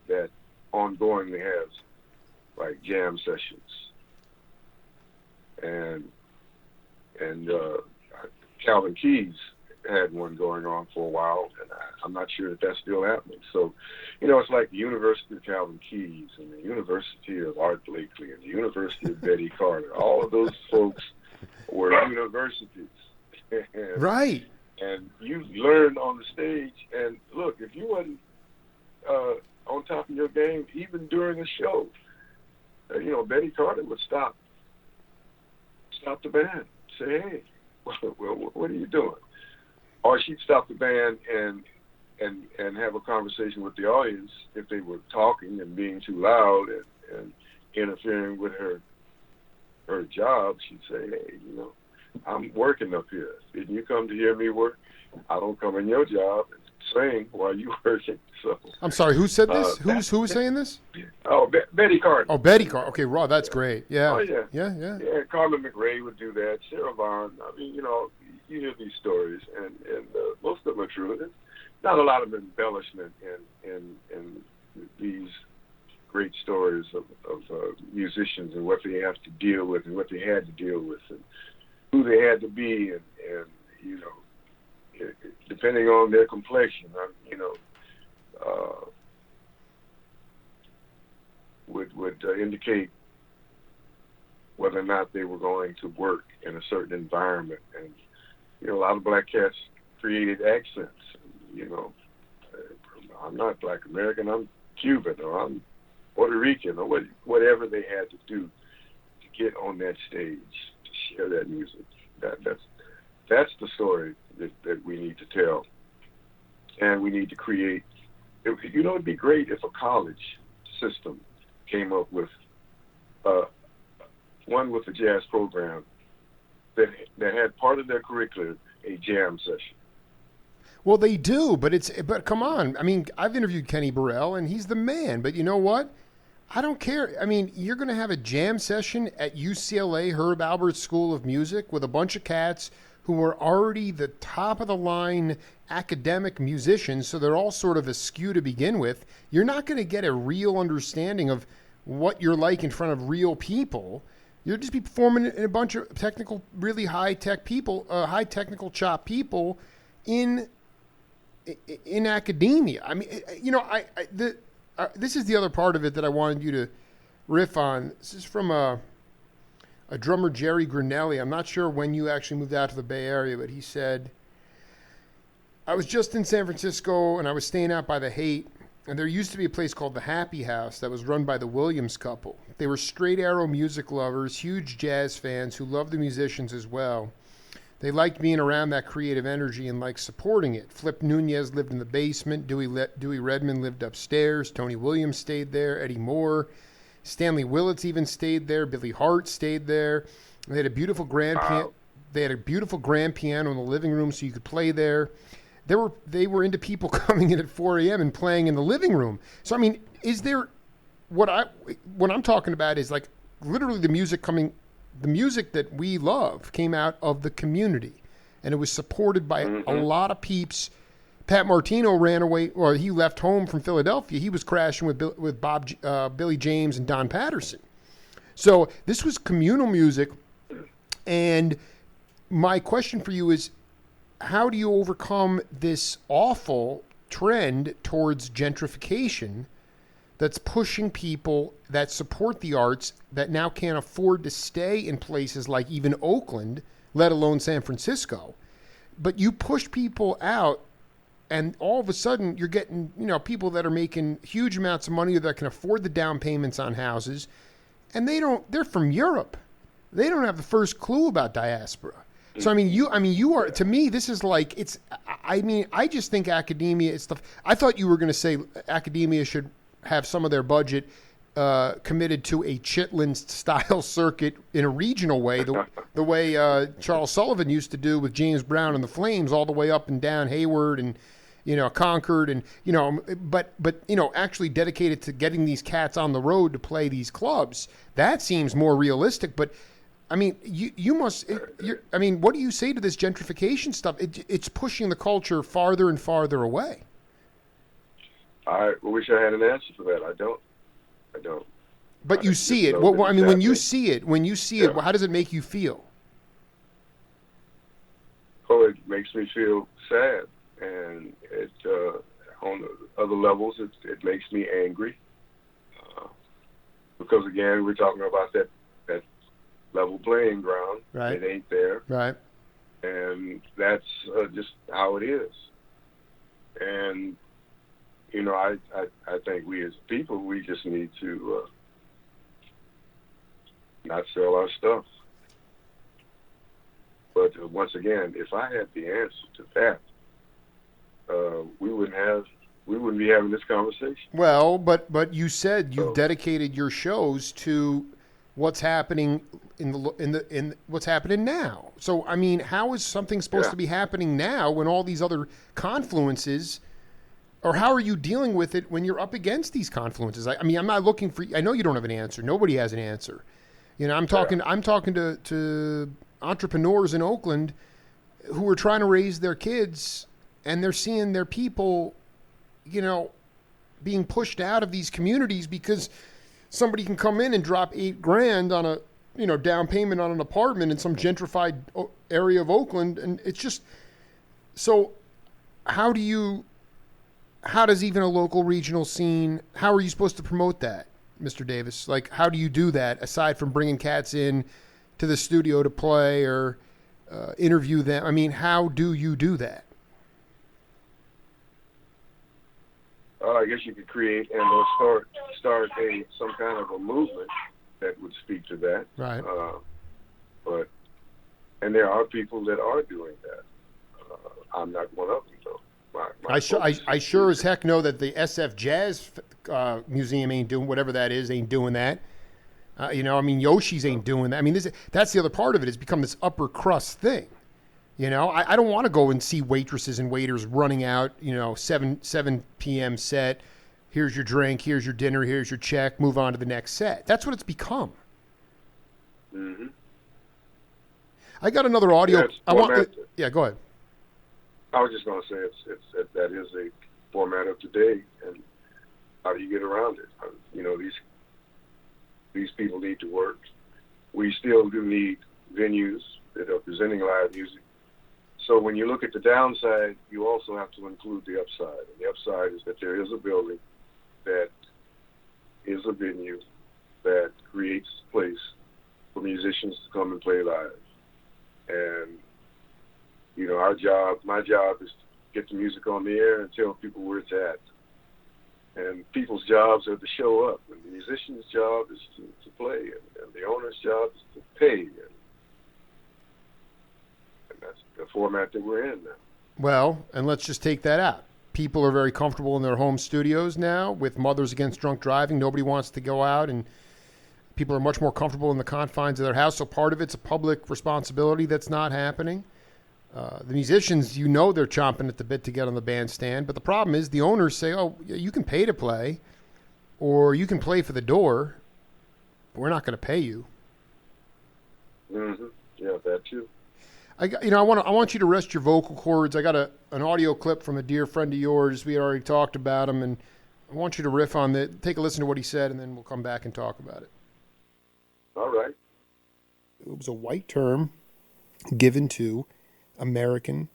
that ongoingly has like jam sessions. And Calvin Keys had one going on for a while, and I'm not sure that that's still happening. So, it's like the University of Calvin Keys and the University of Art Blakely and the University of Betty Carter. All of those folks were universities. Right. And you learned on the stage, and look, if you wasn't on top of your game, even during a show, Betty Carter would stop the band, say, hey, well, what are you doing? Or she'd stop the band and have a conversation with the audience if they were talking and being too loud and interfering with her job. She'd say, hey, I'm working up here. Didn't you come to hear me work? I don't come in your job. sing while you working. So I'm sorry, who said this? Who was saying this? Oh, Betty Carter. Oh, Betty Carter. Okay, Raw, that's great. Yeah. Oh, yeah. Yeah. Yeah, Carmen McRae would do that. Sarah Vaughan. I mean, you hear these stories, and most of them are true. There's not a lot of embellishment in these great stories of musicians and what they have to deal with and what they had to deal with and who they had to be and depending on their complexion, would indicate whether or not they were going to work in a certain environment. And a lot of black cats created accents. I'm not Black American. I'm Cuban, or I'm Puerto Rican, or whatever they had to do to get on that stage to share that music. That's the story that we need to tell, and we need to create. It'd be great if a college system came up with one with a jazz program that had part of their curriculum a jam session. Well, they do, but come on. I mean, I've interviewed Kenny Burrell, and he's the man. But you know what? I don't care. I mean, you're going to have a jam session at UCLA Herb Alpert School of Music with a bunch of cats who are already the top of the line academic musicians, so they're all sort of askew to begin with. You're not going to get a real understanding of what you're like in front of real people. You'll just be performing in a bunch of technical, really high-tech people, high technical chop people in academia. I mean, this is the other part of it that I wanted you to riff on. This is from a drummer, Jerry Grinelli. I'm not sure when you actually moved out to the Bay Area, but he said, I was just in San Francisco and I was staying out by the Haight, and there used to be a place called the Happy House that was run by the Williams couple. They were straight arrow music lovers, huge jazz fans who loved the musicians as well. They liked being around that creative energy and liked supporting it. Flip Nunez lived in the basement. Dewey Redman lived upstairs. Tony Williams stayed there. Eddie Moore. Stanley Willits even stayed there. Billy Hart stayed there. They had a beautiful grand piano. They had a beautiful grand piano in the living room, so you could play there. They were into people coming in at 4 a.m. and playing in the living room. So I mean, is there what I'm talking about is like literally the music that we love came out of the community, and it was supported by a lot of peeps. Pat Martino ran away, or he left home from Philadelphia. He was crashing with Billy James and Don Patterson. So this was communal music, and my question for you is, how do you overcome this awful trend towards gentrification that's pushing people that support the arts that now can't afford to stay in places like even Oakland, let alone San Francisco? But you push people out, and all of a sudden you're getting, people that are making huge amounts of money that can afford the down payments on houses, and they're from Europe. They don't have the first clue about diaspora. So you are, to me, this is like, I just think academia is stuff. I thought you were going to say academia should have some of their budget committed to a Chitlin style circuit in a regional way, the way Charles Sullivan used to do with James Brown and the Flames, all the way up and down Hayward and Concord, and but actually dedicated to getting these cats on the road to play these clubs. That seems more realistic. But I mean, you must. What do you say to this gentrification stuff? It's pushing the culture farther and farther away. I wish I had an answer for that. I don't. But you see it. When you see it, how does it make you feel? Oh, it makes me feel sad, and it on other levels, it makes me angry. Because again, we're talking about that level playing ground. Right. It ain't there. Right. And that's just how it is. And I think we as people, we just need to not sell our stuff. But once again, if I had the answer to that, we wouldn't be having this conversation. Well, but you said you've dedicated your shows to what's happening in what's happening now. So I mean, how is something supposed to be happening now when all these other confluences or how are you dealing with it when you're up against these confluences? I mean, I'm not looking for. I know you don't have an answer. Nobody has an answer. You know, I'm talking. Yeah. I'm talking to entrepreneurs in Oakland who are trying to raise their kids, and they're seeing their people, you know, being pushed out of these communities because somebody can come in and drop $8,000 on a, you know, down payment on an apartment in some gentrified area of Oakland, and it's just so. How does even a local regional scene? How are you supposed to promote that, Mr. Davis? Like, how do you do that aside from bringing cats in to the studio to play or interview them? I mean, how do you do that? I guess you could create and start some kind of a movement that would speak to that. Right. And there are people that are doing that. I'm not one of them, though. I sure as heck know that the SF Jazz Museum ain't doing whatever that is. Ain't doing that. You know, I mean, Yoshi's ain't doing that. I mean, that's the other part of it. It's become this upper crust thing. You know, I don't want to go and see waitresses and waiters running out, you know, 7 p.m. set. Here's your drink. Here's your dinner. Here's your check. Move on to the next set. That's what it's become. Mm-hmm. I got another audio. Yeah, go ahead. I was just going to say that is a format of today, and how do you get around it? You know, these people need to work. We still do need venues that are presenting live music. So when you look at the downside, you also have to include the upside. And the upside is that there is a building that is a venue that creates a place for musicians to come and play live. And you know, my job is to get the music on the air and tell people where it's at. And people's jobs are to show up. And the musician's job is to play. And the owner's job is to pay. And that's the format that we're in now. Well, and let's just take that out. People are very comfortable in their home studios now with Mothers Against Drunk Driving. Nobody wants to go out, and people are much more comfortable in the confines of their house. So part of it's a public responsibility that's not happening. The musicians, you know, they're chomping at the bit to get on the bandstand. But the problem is the owners say, oh, you can pay to play or you can play for the door. But we're not going to pay you. Mm-hmm. Yeah, that too. I want you to rest your vocal cords. I got an audio clip from a dear friend of yours. We had already talked about him, and I want you to riff on that. Take a listen to what he said, and then we'll come back and talk about it. All right. It was a white term given to African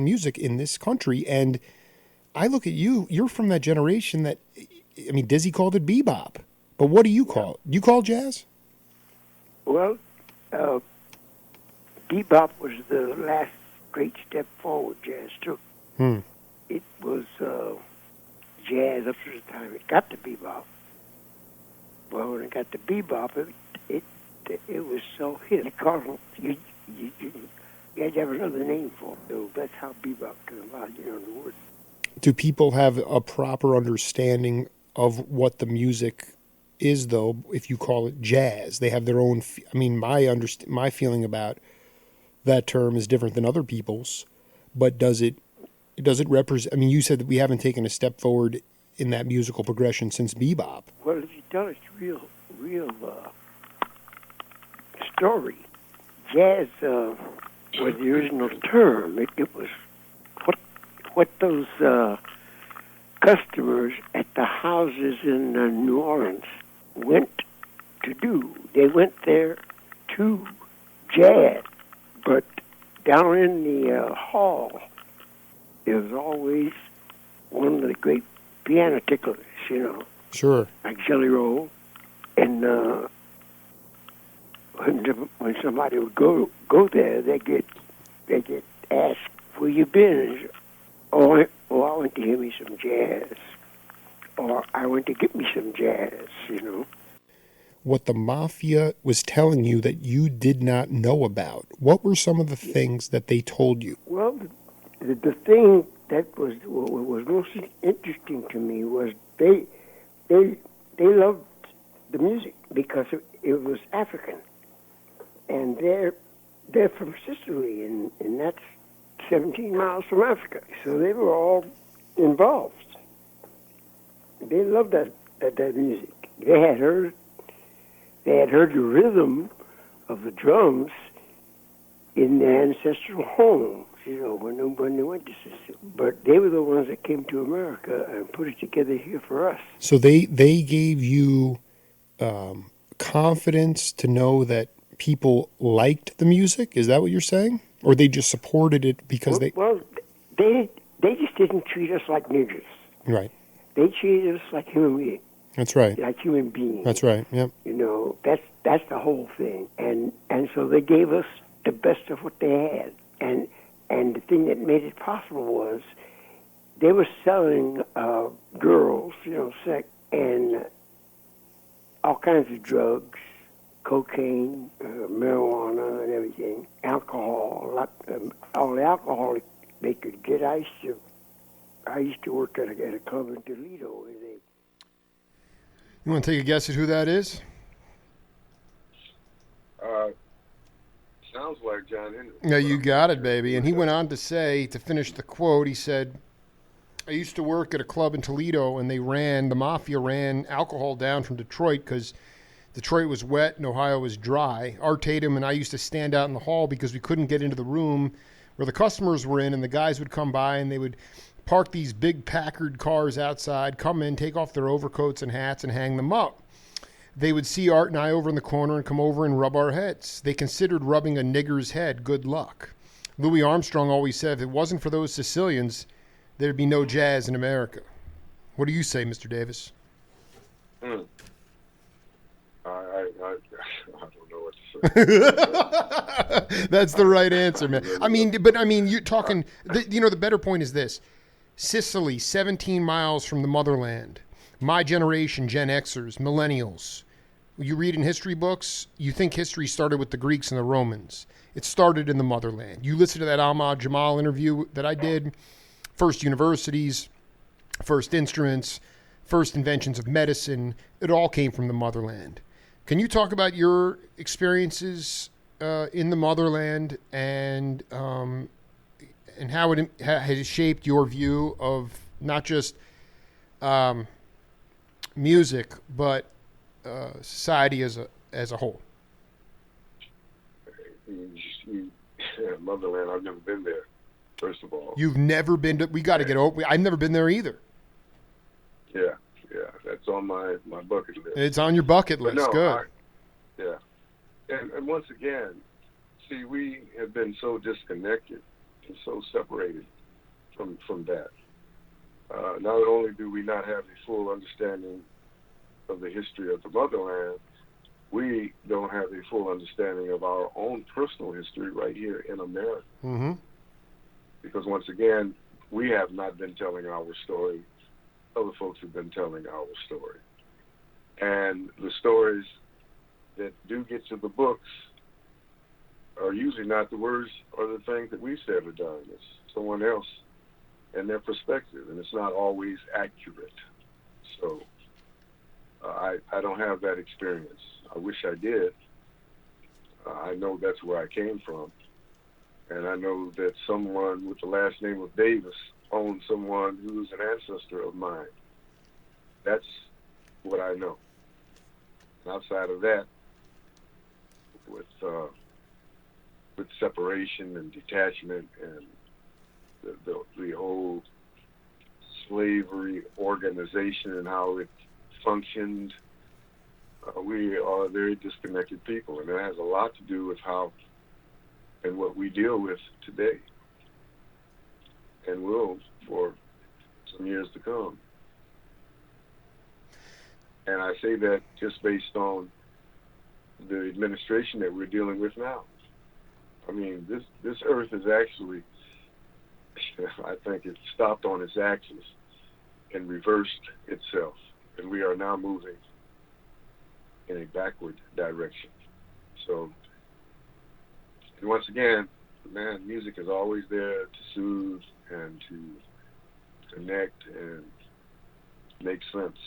music in this country, and I look at you. You're from that generation that, I mean, Dizzy called it bebop, but what do you call it? Do you call jazz? Well, bebop was the last great step forward jazz took. It was jazz up to the time it got to bebop. Well, when it got to bebop, it was so hit. You had to have another name for it. So that's how bebop came about, you know, the word. Do people have a proper understanding of what the music is, though, if you call it jazz? They have their own... I mean, my feeling about that term is different than other people's, but does it represent... I mean, you said that we haven't taken a step forward in that musical progression since bebop. Well, if you tell us real story, jazz was the original term. It was what those customers at the houses in New Orleans went to do. They went there to jazz, but down in the hall, there was always one of the great piano ticklers, you know. Sure. Like Jelly Roll. And when somebody would go there, they get asked, where you been? I went to hear me some jazz. Or I went to get me some jazz, you know. What the Mafia was telling you that you did not know about, what were some of the things that they told you? Well, the thing that was most interesting to me was they loved the music because it was African, and they're from Sicily, and that's 17 miles from Africa. So they were all involved. They loved that music. They had heard the rhythm of the drums in their ancestral homes, when they went to Sicily. But they were the ones that came to America and put it together here for us. So they gave you confidence to know that people liked the music? Is that what you're saying? Or they just supported it because they... Well, they just didn't treat us like niggers. Right. They treated us like human beings. That's right. Like human beings. That's right, yep. That's the whole thing. And so they gave us the best of what they had. And the thing that made it possible was they were selling girls, sex, and all kinds of drugs, cocaine, marijuana, and everything, alcohol, all the alcohol they could get. I used to work at a club in Toledo where they... You want to take a guess at who that is? Sounds like John Henry. Yeah, you got it, baby. And he went on to say, to finish the quote, he said, I used to work at a club in Toledo, and the mafia ran alcohol down from Detroit because Detroit was wet and Ohio was dry. Art Tatum and I used to stand out in the hall because we couldn't get into the room where the customers were in, and the guys would come by and they would park these big Packard cars outside, come in, take off their overcoats and hats and hang them up. They would see Art and I over in the corner and come over and rub our heads. They considered rubbing a nigger's head good luck. Louis Armstrong always said if it wasn't for those Sicilians, there'd be no jazz in America. What do you say, Mr. Davis? I don't know what to say. That's the right answer, man. You're talking, the better point is this. Sicily, 17 miles from the motherland. My generation, Gen Xers, millennials. You read in history books, you think history started with the Greeks and the Romans. It started in the motherland. You listen to that Jahmal interview that I did, first universities, first instruments, first inventions of medicine. It all came from the motherland. Can you talk about your experiences in the motherland and how it has shaped your view of not just music, but society as a whole? Motherland, I've never been there, first of all. You've never been to... We got to get over... I've never been there either. Yeah, that's on my bucket list. It's on your bucket list. No, good. And once again, see, we have been so disconnected and so separated from that. Not only do we not have a full understanding of the history of the motherland, we don't have a full understanding of our own personal history right here in America. Mm-hmm. Because once again, we have not been telling our story. Other folks have been telling our story. And the stories that do get to the books are usually not the words or the things that we said or done. It's someone else and their perspective, and it's not always accurate. So I don't have that experience. I wish I did. I know that's where I came from, and I know that someone with the last name of Dayvs owns someone who's an ancestor of mine. That's what I know. And outside of that, with separation and detachment and the whole slavery organization and how it functioned, we are very disconnected people, and that has a lot to do with how and what we deal with today and will for some years to come. And I say that just based on the administration that we're dealing with now. I mean, this earth is actually, I think it stopped on its axis and reversed itself, and we are now moving in a backward direction. So, and once again, man, music is always there to soothe and to connect and make sense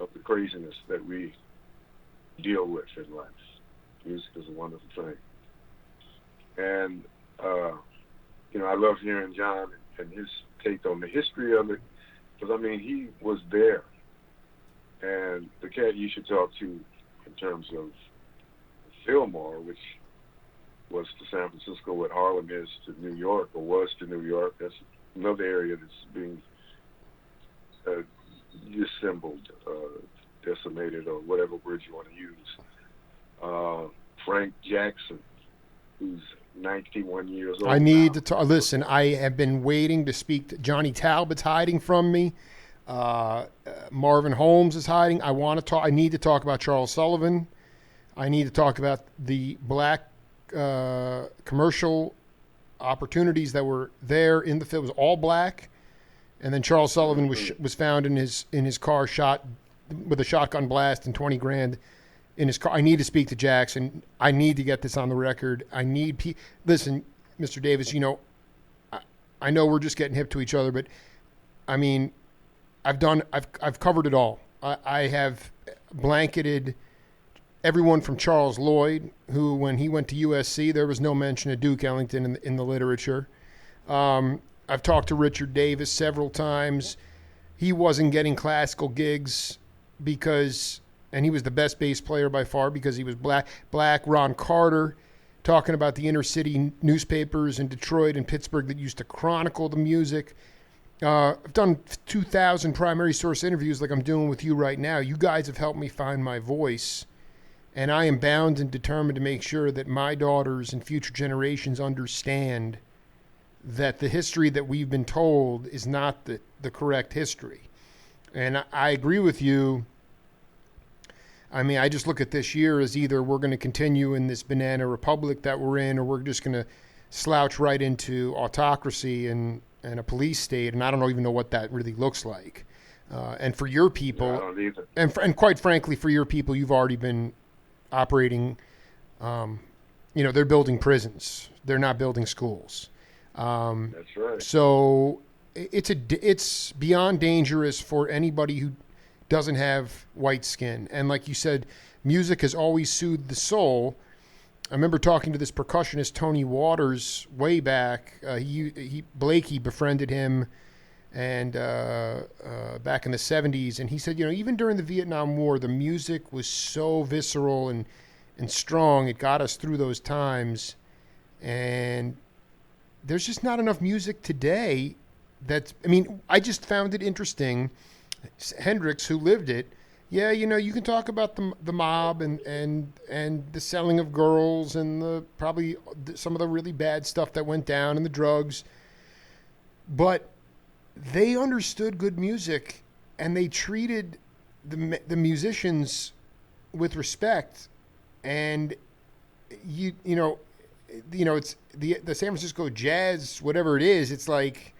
of the craziness that we deal with in life. Music is a wonderful thing. And I love hearing John and his take on the history of it, because, I mean, he was there. And the cat you should talk to in terms of Fillmore, which was to San Francisco what Harlem is to New York, or was to New York. That's another area that's being dissembled, decimated, or whatever word you want to use. Frank Jackson, who's 91 years old. I need now. to listen. I have been waiting to speak to Johnny Talbot's hiding from me. Marvin Holmes is hiding. I want to talk. I need to talk about Charles Sullivan. I need to talk about the black commercial opportunities that were there in the film. It was all black, and then Charles Sullivan was found in his car, shot with a shotgun blast and 20 grand in his car. I need to speak to Jackson. I need to get this on the record. I need listen, Mr. Dayvs. I know we're just getting hip to each other, but I mean, I've covered it all. I have blanketed everyone from Charles Lloyd, who, when he went to USC, there was no mention of Duke Ellington in the literature. I've talked to Richard Davis several times. He wasn't getting classical gigs and he was the best bass player by far because he was black. Ron Carter, talking about the inner city newspapers in Detroit and Pittsburgh that used to chronicle the music. I've done 2,000 primary source interviews like I'm doing with you right now. You guys have helped me find my voice. And I am bound and determined to make sure that my daughters and future generations understand that the history that we've been told is not the correct history. And I agree with you. I mean, I just look at this year as either we're going to continue in this banana republic that we're in, or we're just going to slouch right into autocracy and a police state. And I don't even know what that really looks like. And for your people, I don't either. And quite frankly, for your people, you've already been operating, they're building prisons. They're not building schools. That's right. So it's beyond dangerous for anybody who doesn't have white skin. And like you said, music has always soothed the soul. I remember talking to this percussionist, Tony Waters, way back. Blakey befriended him and back in the 70s. And he said, even during the Vietnam War, the music was so visceral and strong. It got us through those times. And there's just not enough music today I just found it interesting. Hendrix, who lived it, you can talk about the mob and the selling of girls and probably some of the really bad stuff that went down and the drugs. But they understood good music, and they treated the musicians with respect. And it's the San Francisco jazz, whatever it is. It's like,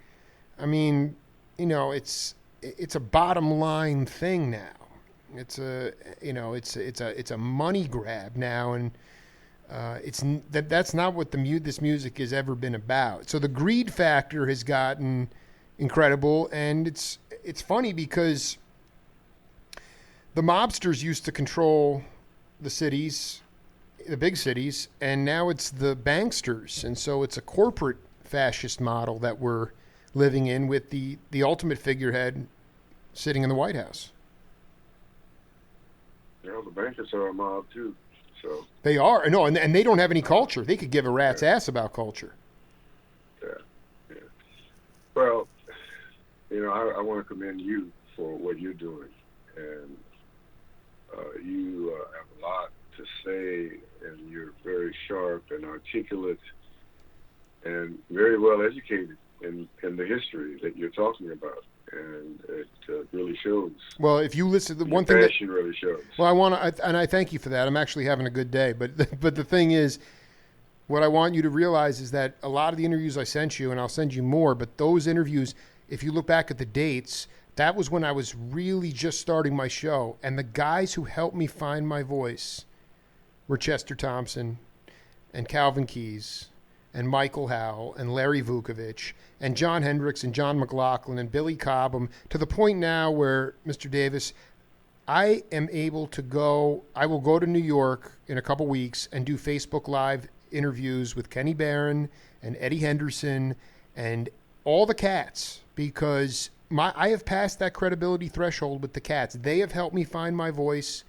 it's a bottom line thing now. It's a money grab now, and that's not what this music has ever been about. So the greed factor has gotten incredible, and it's funny because the mobsters used to control the cities, the big cities, and now it's the banksters, and so it's a corporate fascist model that we're living in with the ultimate figurehead sitting in the White House. The bankers are a mob too. So they are. No, and they don't have any culture. They could give a rat's ass about culture. Yeah. Well, I want to commend you for what you're doing, and you have a lot to say, and you're very sharp and articulate, and very well educated in the history that you're talking about. And it really shows. Well, if you listen, the one thing passion really shows. Well, I thank you for that. I'm actually having a good day. But the thing is, what I want you to realize is that a lot of the interviews I sent you, and I'll send you more, but those interviews, if you look back at the dates, that was when I was really just starting my show. And the guys who helped me find my voice were Chester Thompson and Calvin Keyes and Michael Howell and Larry Vukovich and John Hendricks and John McLaughlin and Billy Cobham, to the point now where, Mr. Davis, I will go to New York in a couple weeks and do Facebook Live interviews with Kenny Barron and Eddie Henderson and all the cats, because I have passed that credibility threshold with the cats. They have helped me find my voice.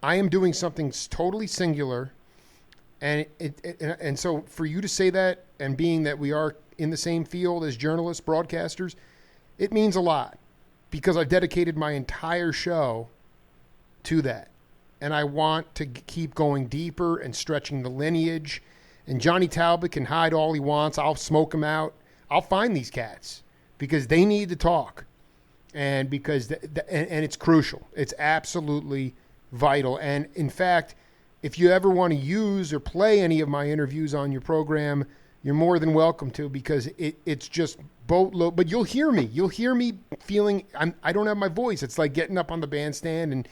I am doing something totally singular, and and so for you to say that, and being that we are in the same field as journalists, broadcasters, it means a lot, because I've dedicated my entire show to that. And I want to keep going deeper and stretching the lineage. And Johnny Talbot can hide all he wants. I'll smoke him out. I'll find these cats because they need to talk. And because and it's crucial. It's absolutely vital. And in fact, if you ever want to use or play any of my interviews on your program, you're more than welcome to, because it's just boatload. But you'll hear me. You'll hear me feeling I don't have my voice. It's like getting up on the bandstand and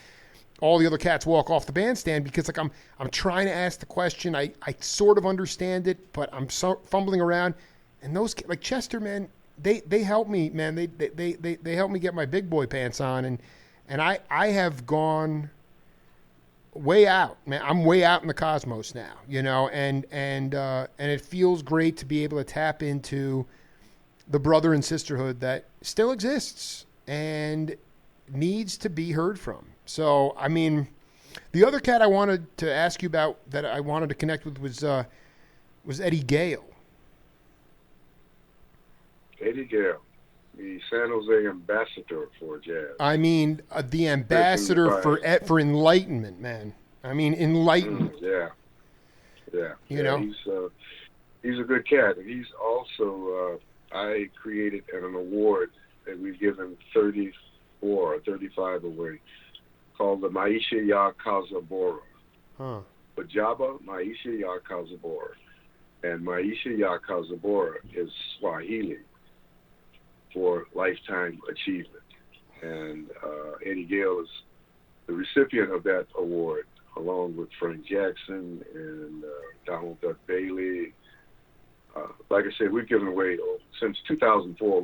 all the other cats walk off the bandstand, because like I'm trying to ask the question. I sort of understand it, but I'm fumbling around. And those, like Chester, man, they help me, man. They help me get my big boy pants on, and I have gone way out, man. I'm way out in the cosmos now, you know, and it feels great to be able to tap into the brother and sisterhood that still exists and needs to be heard from. So, I mean, the other cat I wanted to ask you about, that I wanted to connect with, was Eddie Gale. Eddie Gale, the San Jose ambassador for jazz. I mean, the ambassador for enlightenment, man. I mean, enlightenment. Yeah. You know, he's a good cat, and he's also I created an award that we've given 34 or 35 away, called the Maisha Ya Kazabora. Bajaba Maisha Ya Kazabora. And Maisha Ya Kazabora is Swahili for lifetime achievement. And Eddie Gale is the recipient of that award, along with Frank Jackson and Donald Duck Bailey. Like I said, we've given away, since 2004,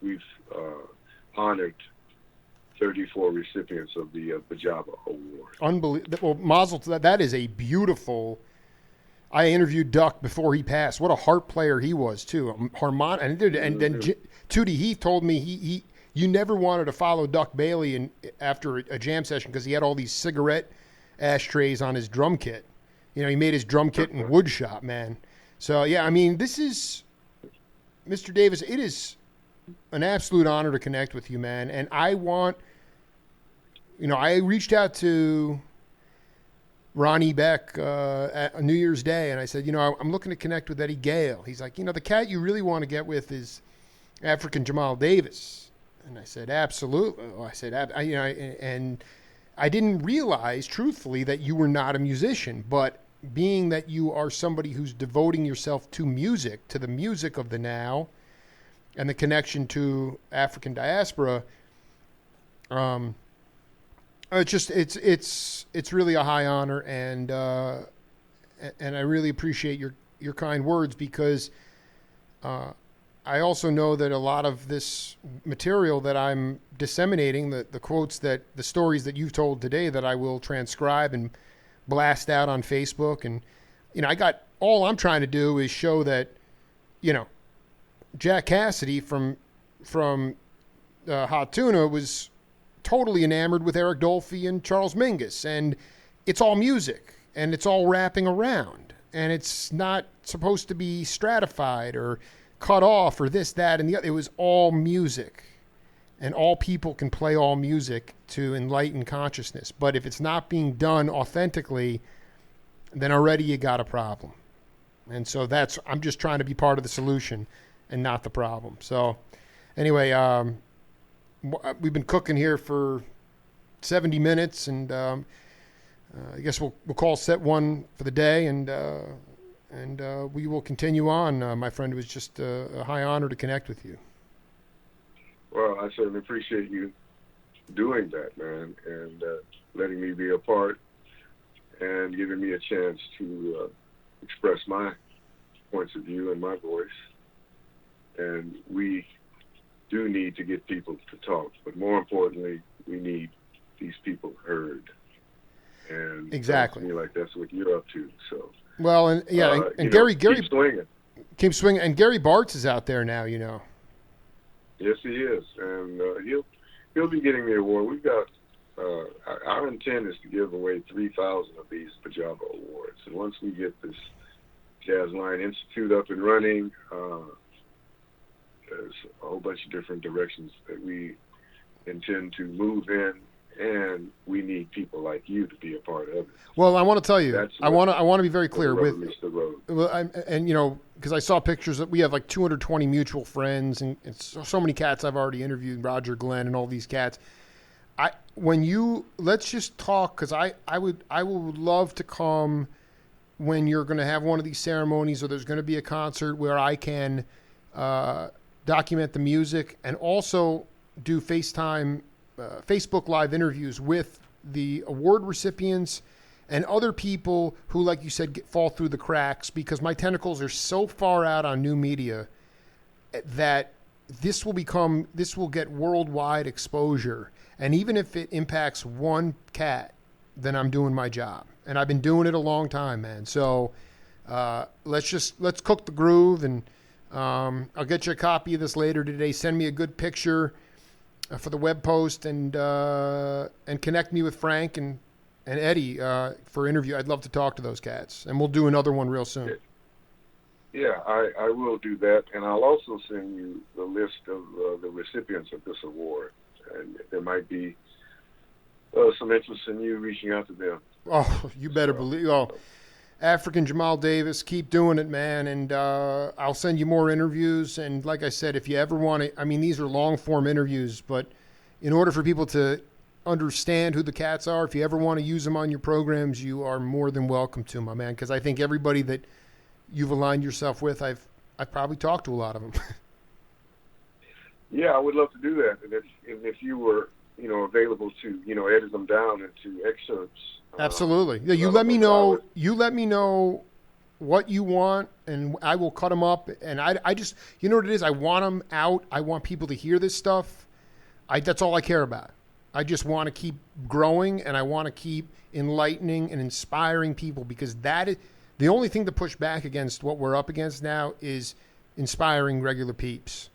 we've honored 34 recipients of the Bajaba Award. Unbelievable. Well, mazel tov. That is a beautiful. I interviewed Duck before he passed. What a harp player he was too. And then Tootie Heath told me you never wanted to follow Duck Bailey after a jam session, because he had all these cigarette ashtrays on his drum kit. You know, he made his drum kit in wood shop, man. So yeah, I mean, this is Mr. Dayvs. It is an absolute honor to connect with you, man. And I reached out to Ronnie Beck at New Year's Day, and I said, I'm looking to connect with Eddie Gale. He's like, the cat you really want to get with is Afrikahn Jahmal Dayvs. And I said, absolutely. I said, and I didn't realize, truthfully, that you were not a musician, but being that you are somebody who's devoting yourself to music, to the music of the now, and the connection to African diaspora, it's really a high honor, and I really appreciate your kind words, because I also know that a lot of this material that I'm disseminating, the quotes, the stories that you've told today, that I will transcribe and blast out on Facebook, and all I'm trying to do is show that Jack Cassidy from Hot Tuna was totally enamored with Eric Dolphy and Charles Mingus, and it's all music, and it's all wrapping around, and it's not supposed to be stratified or cut off or this, that, and the other. It was all music, and all people can play all music to enlighten consciousness. But if it's not being done authentically, then already you got a problem. And so I'm just trying to be part of the solution and not the problem. So anyway, we've been cooking here for 70 minutes, and I guess we'll call set one for the day, and we will continue on. My friend, it was just a high honor to connect with you. Well, I certainly appreciate you doing that, man, and letting me be a part and giving me a chance to express my points of view and my voice. And we do need to get people to talk, but more importantly, we need these people heard. And Exactly. sounds to me like that's what you're up to. So Well, and Gary keep swinging. keep swinging, and Gary Bartz is out there now. You know. Yes, he is, and he'll be getting the award. We've got our intent is to give away 3,000 of these Pajama awards, and once we get this Jazz Line Institute up and running, there's a whole bunch of different directions that we intend to move in, and we need people like you to be a part of it. Well, I want to tell you, That's I want to be very clear with, meets the road. well, and you know, because I saw pictures that we have like 220 mutual friends, and so many cats I've already interviewed, Roger Glenn and all these cats. Let's just talk, because I would love to come when you're going to have one of these ceremonies, or there's going to be a concert where I can document the music and also do FaceTime, Facebook Live interviews with the award recipients and other people who, like you said, fall through the cracks, because my tentacles are so far out on new media that this will get worldwide exposure. And even if it impacts one cat, then I'm doing my job. And I've been doing it a long time, man. So let's cook the groove, and I'll get you a copy of this later today. Send me a good picture for the web post, and connect me with Frank and Eddie for interview. I'd love to talk to those cats, and we'll do another one real soon. Yeah, I will do that, and I'll also send you the list of the recipients of this award, and there might be some interest in you reaching out to them. Oh, you better believe. Oh, Afrikahn Jahmal Dayvs, keep doing it, man, and I'll send you more interviews. And like I said, if you ever want to, I mean, these are long-form interviews, but in order for people to understand who the cats are, if you ever want to use them on your programs, you are more than welcome to, my man, because I think everybody that you've aligned yourself with, I've probably talked to a lot of them. Yeah, I would love to do that, and if you were, available to, edit them down into excerpts. Absolutely. Yeah, you let me know. You let me know what you want, and I will cut them up. And I just, you know what it is? I want them out. I want people to hear this stuff. That's all I care about. I just want to keep growing, and I want to keep enlightening and inspiring people, because that is the only thing to push back against what we're up against now is inspiring regular peeps.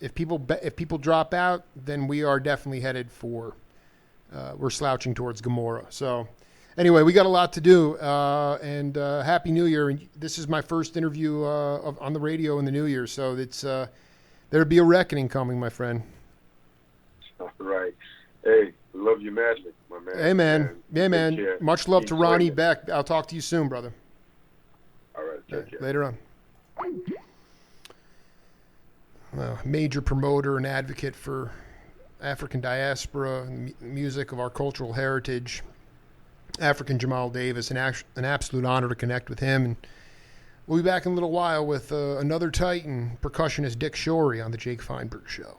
If people drop out, then we are definitely headed for we're slouching towards Gomorrah. So anyway, we got a lot to do, and Happy New Year. And this is my first interview on the radio in the New Year, so it's there'll be a reckoning coming, my friend. All right. Hey, love you madly, my man. Hey, man. Yeah, man. Care. Much love Keep to Ronnie swinging. Beck. I'll talk to you soon, brother. All right, take care. Later on. Major promoter and advocate for African diaspora and music of our cultural heritage, Afrikahn Jahmal Dayvs. An absolute honor to connect with him. And we'll be back in a little while with another Titan, percussionist Dick Shorey, on the Jake Feinberg Show.